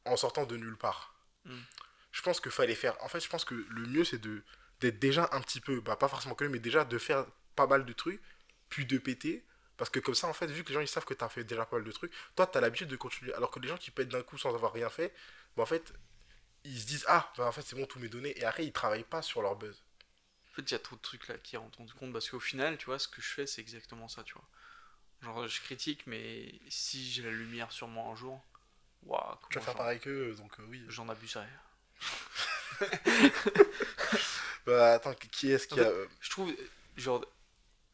en sortant de nulle part. Hmm. Je pense qu'il fallait faire. En fait, je pense que le mieux, c'est d'être déjà un petit peu, bah, pas forcément connu, mais déjà de faire pas mal de trucs, puis de péter. Parce que comme ça, en fait, vu que les gens ils savent que t'as fait déjà pas mal de trucs, toi, t'as l'habitude de continuer. Alors que les gens qui pètent d'un coup sans avoir rien fait, bah, en fait, ils se disent, ah, bah, en fait, c'est bon, tout m'est donné. Et après, ils travaillent pas sur leur buzz. En fait, il y a trop de trucs là qui rentrent en compte parce qu'au final, tu vois, ce que je fais, c'est exactement ça, tu vois. Genre, je critique, mais si j'ai la lumière sur moi un jour, waouh, Tu vas comment faire pareil qu'eux, donc oui. j'en abuserais. Bah, attends, qui est-ce En qui a. fait, je trouve, genre,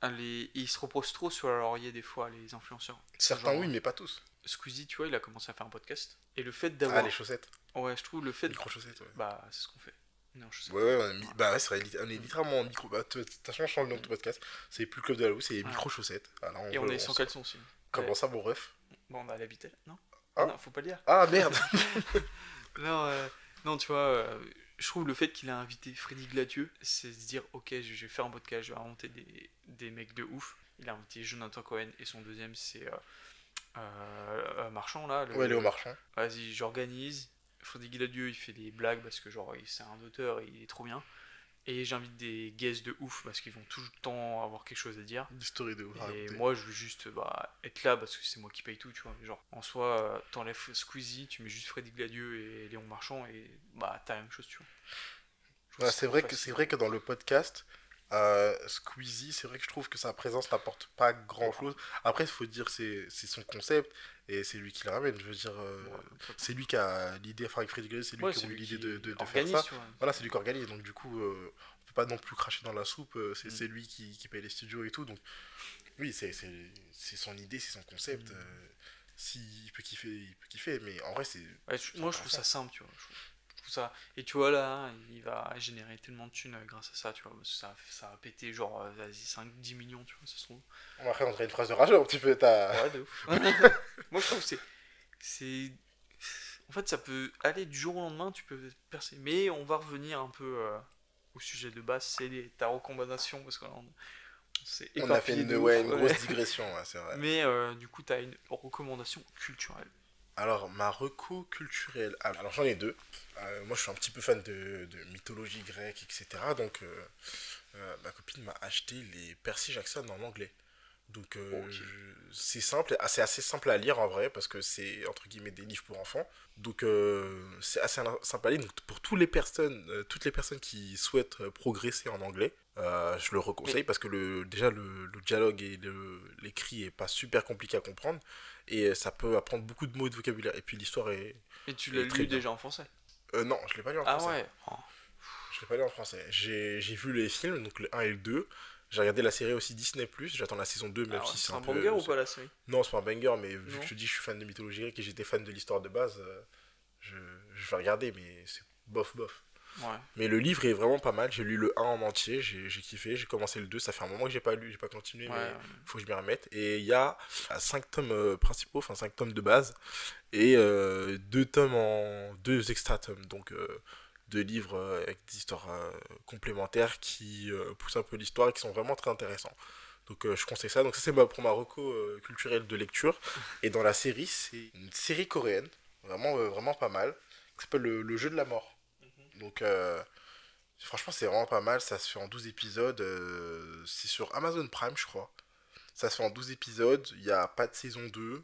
ils se reposent trop sur leur laurier des fois, les influenceurs. Certains, Genre, oui, mais pas tous. Squeezie, tu vois, il a commencé à faire un podcast. Et le fait Ah, d'avoir. les chaussettes. Ouais, je trouve le fait. Micro-chaussettes, ouais. Bah, c'est ce qu'on fait. Non, je sais Ouais, pas. ouais, Ouais. bah ouais, c'est vrai, on est littéralement en micro. Bah, t'as changé le nom de ton podcast. C'est plus Club de la Loue, c'est Ouais. micro-chaussettes. Alors, Et on est sans caleçon aussi. Comment ça, mon ref? Bon, on a l'habitude, non? Ah Hein? non, faut pas le dire. Ah, merde. Non, non, tu vois, je trouve le fait qu'il a invité Freddy Gladieux, c'est se dire, ok, je vais faire un podcast, je vais inventer des mecs de ouf. Il a invité Jonathan Cohen et son deuxième, c'est Marchand, là. Ouais, Léo Marchand. Vas-y, j'organise. Freddy Gladieux, il fait des blagues parce que, genre, c'est un auteur, il est trop bien. Et j'invite des guests de ouf parce qu'ils vont tout le temps avoir quelque chose à dire. Une story de ouf. à Et raconter. moi, je veux juste être là parce que c'est moi qui paye tout, tu vois. Mais genre, en soi, t'enlèves Squeezie, tu mets juste Freddy Gladieux et Léon Marchand et bah, t'as la même chose, tu vois. Je trouve Ouais, ça c'est trop vrai facile. c'est vrai que dans le podcast, Squeezie, c'est vrai que je trouve que sa présence n'apporte pas grand-chose. Après, il faut dire c'est son concept et c'est lui qui le ramène. Je veux dire, Ouais, c'est lui qui a l'idée, enfin avec Freddy Gladieux, c'est lui ouais, qui a c'est eu lui l'idée qui de faire organise, ça. tu vois. Voilà, c'est lui qui organise. Donc du coup, on peut pas non plus cracher dans la soupe. Mm. C'est lui qui paye les studios et tout. Donc oui, c'est son idée, c'est son concept. S'il peut kiffer, il peut kiffer. Mais en vrai, c'est Ouais, moi, je trouve ça simple, tu vois. Je trouve ça. Et tu vois, là, il va générer tellement de thunes grâce à ça, tu vois. Parce que ça va péter, genre, vas-y, 5-10 millions, tu vois, ça se trouve. Après, on dirait une phrase de rageux un petit peu. Ouais, de ouf. Moi, je trouve que c'est. En fait, ça peut aller du jour au lendemain, tu peux percer. Mais on va revenir un peu au sujet de base, c'est ta recommandation, parce qu'on s'est On a fait éparpillé de ouf, ouais, une ouais. grosse digression, ouais, c'est vrai. Mais du coup, t'as une recommandation culturelle. Alors, ma reco culturelle. Alors, j'en ai deux. Moi, je suis un petit peu fan de mythologie grecque, etc. Donc, ma copine m'a acheté les Percy Jackson en anglais. Donc, Ok. c'est simple, c'est assez simple à lire en vrai, parce que c'est entre guillemets des livres pour enfants. Donc, c'est assez simple à lire. Donc, pour toutes les personnes qui souhaitent progresser en anglais, je le reconseille Mais, parce que déjà le dialogue et l'écrit est pas super compliqué à comprendre et ça peut apprendre beaucoup de mots et de vocabulaire. Et puis l'histoire mais tu l'as est très lu bien. déjà en français? Non, je l'ai pas lu en Ah français. ouais. Oh. Je l'ai pas lu en français. J'ai vu les films, donc le un et le 2. J'ai regardé la série aussi Disney+, j'attends la saison 2, même Ah ouais, si c'est c'est un un peu... banger ou pas la série? Non, c'est pas un banger, mais vu que Non. je te dis je suis fan de mythologie grecque et j'étais fan de l'histoire de base, je, je vais regarder, mais c'est bof bof. Ouais. Mais le livre est vraiment pas mal, j'ai lu le un en entier, j'ai kiffé, j'ai commencé le 2, ça fait un moment que j'ai pas lu, j'ai pas continué, Ouais. mais faut que je m'y remette. Et il y a 5 tomes principaux, enfin 5 tomes de base, et 2 tomes en 2 extra tomes, donc 2 livres avec des histoires complémentaires qui poussent un peu l'histoire et qui sont vraiment très intéressants. Donc je conseille ça. Donc ça c'est pour ma reco culturelle de lecture. Et dans la série, c'est une série coréenne, vraiment pas mal, qui s'appelle le jeu de la mort. Donc franchement c'est vraiment pas mal, ça se fait en 12 épisodes, c'est sur Amazon Prime je crois. Ça se fait en 12 épisodes, il n'y a pas de saison 2.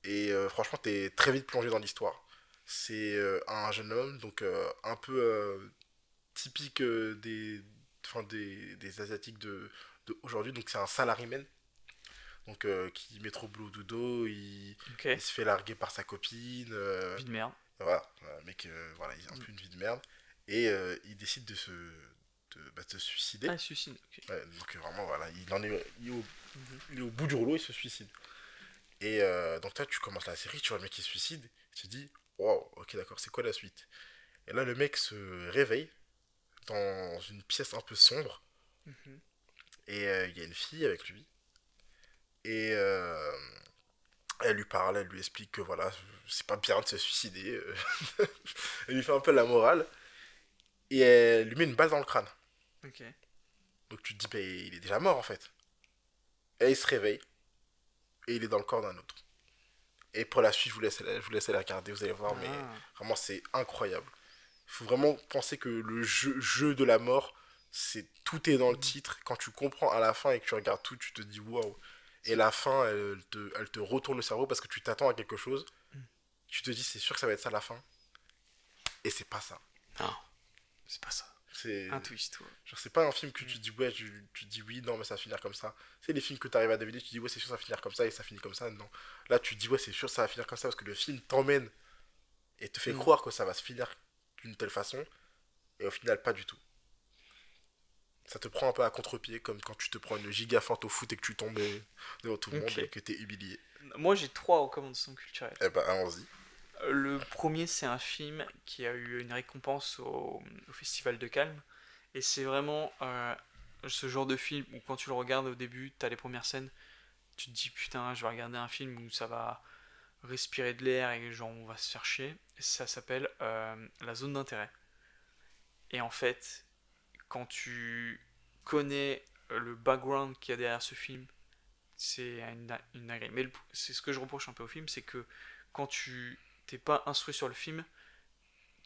Et franchement t'es très vite plongé dans l'histoire. C'est un jeune homme, donc un peu typique des Asiatiques de aujourd'hui. Donc c'est un salaryman, donc qui met trop boulot dodo, Ok. il se fait larguer par sa copine. Vie de merde. Voilà, un mec, voilà, il a un peu une vie de merde. Et il décide de se suicider. Ah, suicide. Ok. Ouais, donc vraiment, voilà, il est au bout du rouleau, il se suicide. Et donc toi, tu commences la série, tu vois le mec qui se suicide, tu te dis, wow, ok, d'accord, c'est quoi la suite? Et là, le mec se réveille dans une pièce un peu sombre, Mhm. et il y a une fille avec lui. Et elle lui parle, elle lui explique que voilà, c'est pas bien de se suicider. Elle lui fait un peu la morale, et elle lui met une balle dans le crâne. Ok. Donc tu te dis, bah, il est déjà mort en fait. Et il se réveille, et il est dans le corps d'un autre. Et pour la suite, je vous laisse la regarder, vous allez voir, mais Ah. vraiment, c'est incroyable. Il faut vraiment penser que le jeu de la mort, tout est dans le titre. Quand tu comprends à la fin et que tu regardes tout, tu te dis waouh. Et la fin, elle te retourne le cerveau parce que tu t'attends à quelque chose. Tu te dis, c'est sûr que ça va être ça la fin. Et c'est pas ça. Non, c'est pas ça. C'est Un twist, ouais. genre, c'est pas un film que tu te dis, ouais, tu te dis oui, non, mais ça va finir comme ça. C'est les films que tu arrives à deviner, tu te dis, ouais, c'est sûr, ça va finir comme ça et ça finit comme ça. Non. Là, tu te dis, ouais, c'est sûr, ça va finir comme ça parce que le film t'emmène et te fait croire que ça va se finir d'une telle façon. Et au final, pas du tout. Ça te prend un peu à contre-pied, comme quand tu te prends une giga feinte au foot et que tu tombes devant tout le monde Ok. et que t'es humilié. Moi, j'ai 3 recommandations culturelles. Eh ben, allons-y. Le premier, c'est un film qui a eu une récompense au Festival de Cannes. Et c'est vraiment ce genre de film où quand tu le regardes au début, t'as les premières scènes, tu te dis putain, je vais regarder un film où ça va respirer de l'air et genre on va se faire chier. Et ça s'appelle La zone d'intérêt. Et en fait, quand tu connais le background qu'il y a derrière ce film, c'est une dinguerie. Mais c'est ce que je reproche un peu au film, c'est que quand tu t'es pas instruit sur le film,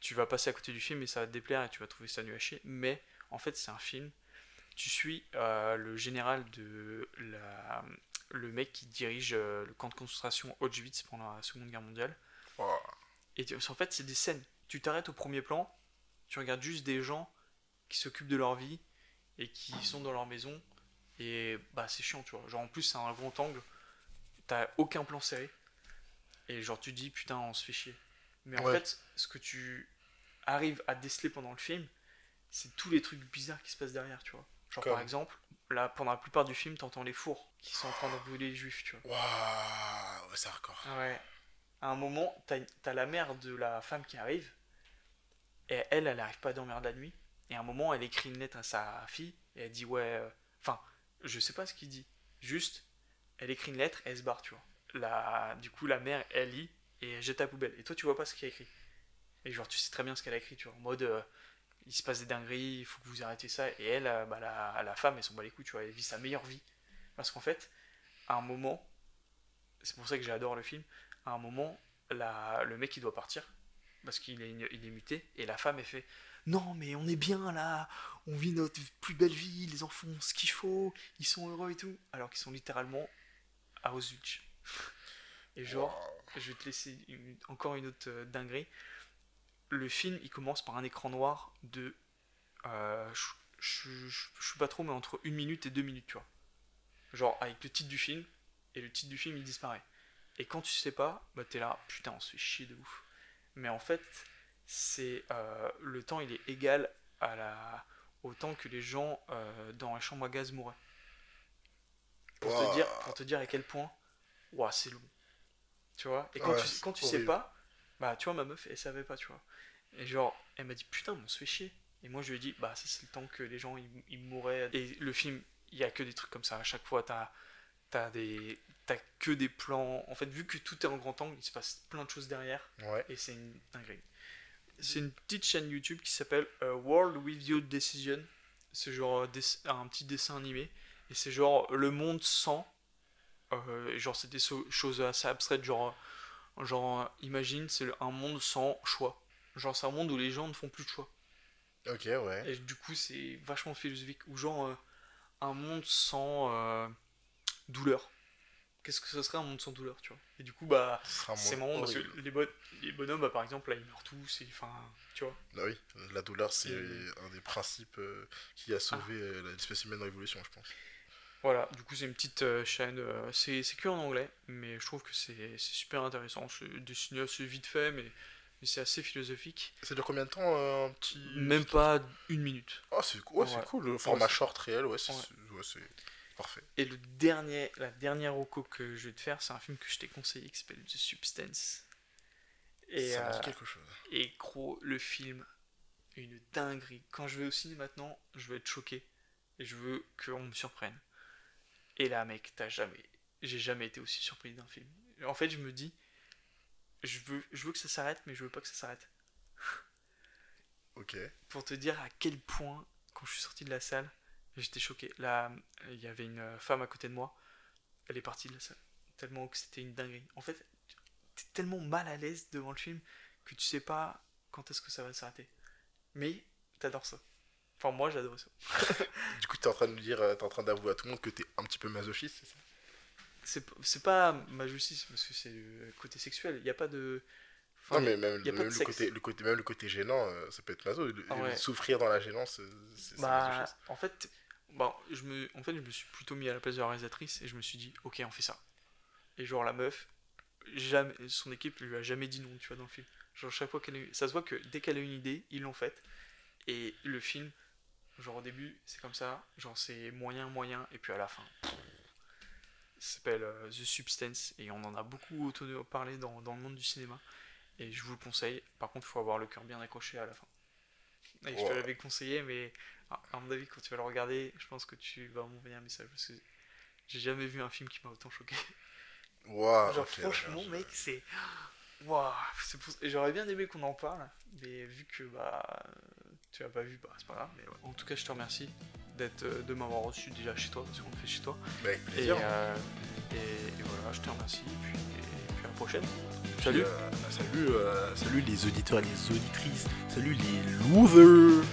tu vas passer à côté du film et ça va te déplaire et tu vas trouver ça nul à chier. Mais en fait, c'est un film. Tu suis le général le mec qui dirige le camp de concentration Auschwitz pendant la Seconde Guerre mondiale. Oh. Et en fait, c'est des scènes. Tu t'arrêtes au premier plan, tu regardes juste des gens qui s'occupent de leur vie et qui sont dans leur maison. Et bah, c'est chiant, tu vois. Genre, en plus, c'est un grand angle. T'as aucun plan serré. Et genre, tu te dis, putain, on se fait chier. Mais en Ouais. fait, ce que tu arrives à déceler pendant le film, c'est tous les trucs bizarres qui se passent derrière, tu vois. Genre, Comme. par exemple, là, pendant la plupart du film, t'entends les fours qui sont en train de brûler les juifs, tu vois. Waouh, c'est hardcore. Ouais. À un moment, t'as la mère de la femme qui arrive, et elle arrive pas à dormir de la nuit. Et à un moment, elle écrit une lettre à sa fille, et elle dit, ouais. Enfin, je sais pas ce qu'il dit. Juste, elle écrit une lettre, et elle se barre, tu vois. Du coup, la mère, elle lit, et elle jette à la poubelle. Et toi, tu vois pas ce qu'il y a écrit. Et genre, tu sais très bien ce qu'elle a écrit, tu vois. En mode, il se passe des dingueries, il faut que vous arrêtiez ça. Et elle, bah, la femme, elle s'en bat les couilles, tu vois. Elle vit sa meilleure vie. Parce qu'en fait, à un moment, c'est pour ça que j'adore le film, à un moment, le mec, il doit partir. Parce il est muté. Et la femme, elle fait, non, mais on est bien là, on vit notre plus belle vie, les enfants ont ce qu'il faut, ils sont heureux et tout. Alors qu'ils sont littéralement à Auschwitz. Et genre, Waouh. je vais te laisser encore une autre dinguerie. Le film, il commence par un écran noir de. Je suis pas trop, mais entre 1 minute et 2 minutes, tu vois. Genre, avec le titre du film, et le titre du film, il disparaît. Et quand tu sais pas, bah t'es là, putain, on se fait chier de ouf. Mais en fait, c'est le temps, il est égal au temps que les gens dans les chambres à gaz mouraient. Pour Waouh. te dire à quel point, ouah, c'est long. Tu vois. Et Ouais, quand tu c'est sais horrible. pas, bah tu vois, ma meuf, elle savait pas, tu vois. Et genre, elle m'a dit, putain, mais on se fait chier. Et moi, je lui ai dit, bah ça, c'est le temps que les gens, ils mouraient. Et le film, il y a que des trucs comme ça. À chaque fois, t'as que des plans. En fait, vu que tout est en grand angle, il se passe plein de choses derrière. Ouais. Et c'est une dinguerie. C'est une petite chaîne YouTube qui s'appelle World With Your Decision. C'est genre un petit dessin animé. Et c'est genre le monde sans. Genre, c'est des choses assez abstraites. Imagine, c'est un monde sans choix. Genre, c'est un monde où les gens ne font plus de choix. Ok, ouais. Et du coup, c'est vachement philosophique. Ou genre, un monde sans douleur. Qu'est-ce que ce serait un monde sans douleur, tu vois? Et du coup, bah, Ce sera un c'est monde marrant parce que horrible. les bonhommes, bah, par exemple, là, ils meurent tous. Et, enfin, tu vois. Ah oui, la douleur, c'est Et, un des principes qui a ah, sauvé l'espèce humaine dans l'évolution, je pense. voilà, du coup, c'est une petite chaîne. C'est que en anglais, mais je trouve que c'est super intéressant. C'est dessiné assez vite fait, mais c'est assez philosophique. Ça dure combien de temps, un Même petit pas une minute. Ah, c'est ouais, c'est Ouais, cool, le ouais, format short réel, ouais. ouais, c'est parfait. Et la dernière reco que je vais te faire, c'est un film que je t'ai conseillé qui s'appelle The Substance. Et, Ça me dit euh, quelque chose. et gros, le film, une dinguerie. Quand je vais au ciné maintenant, je veux être choqué. Et je veux qu'on me surprenne. Et là, mec, j'ai jamais été aussi surpris d'un film. En fait, je me dis, je veux que ça s'arrête, mais je veux pas que ça s'arrête. Ok. Pour te dire à quel point, quand je suis sorti de la salle, j'étais choqué. Là, il y avait une femme à côté de moi. Elle est partie de la salle. Tellement que c'était une dinguerie. En fait, t'es tellement mal à l'aise devant le film que tu sais pas quand est-ce que ça va s'arrêter. Mais t'adores ça. Enfin, moi, j'adore ça. Du coup, t'es en train de nous dire, t'es en train d'avouer à tout le monde que t'es un petit peu masochiste, c'est ça? C'est pas ma justice, parce que c'est le côté sexuel. Il n'y a pas de. Enfin, Non, il mais même, y a pas de sexe. même le côté gênant, ça peut être maso. Ah ouais. Souffrir dans la gênance, c'est Bah, masochiste. en fait, bon, je me suis plutôt mis à la place de la réalisatrice et je me suis dit, ok, on fait ça. Et genre, la meuf, jamais, son équipe lui a jamais dit non, tu vois, dans le film. Genre, chaque fois qu'elle a eu. Ça se voit que dès qu'elle a une idée, ils l'ont faite. Et le film, genre, au début, c'est comme ça. Genre, c'est moyen, moyen. Et puis à la fin, ça s'appelle The Substance. Et on en a beaucoup parlé dans le monde du cinéma. Et je vous le conseille. Par contre, il faut avoir le cœur bien accroché à la fin. Et je te Wow. l'avais conseillé, mais à mon avis, quand tu vas le regarder, je pense que tu vas m'envoyer un message. Parce que j'ai jamais vu un film qui m'a autant choqué. Wow, Genre, ok, d'accord. franchement, mec, c'est. Waouh! J'aurais bien aimé qu'on en parle, mais vu que bah tu l'as pas vu, bah c'est pas grave. Mais ouais. En tout cas, je te remercie de m'avoir reçu déjà chez toi, parce qu'on le fait chez toi. Bah, avec Et, plaisir. et voilà, je te remercie, et puis à la prochaine. Puis, Salut! salut les auditeurs et les auditrices. Salut les losers.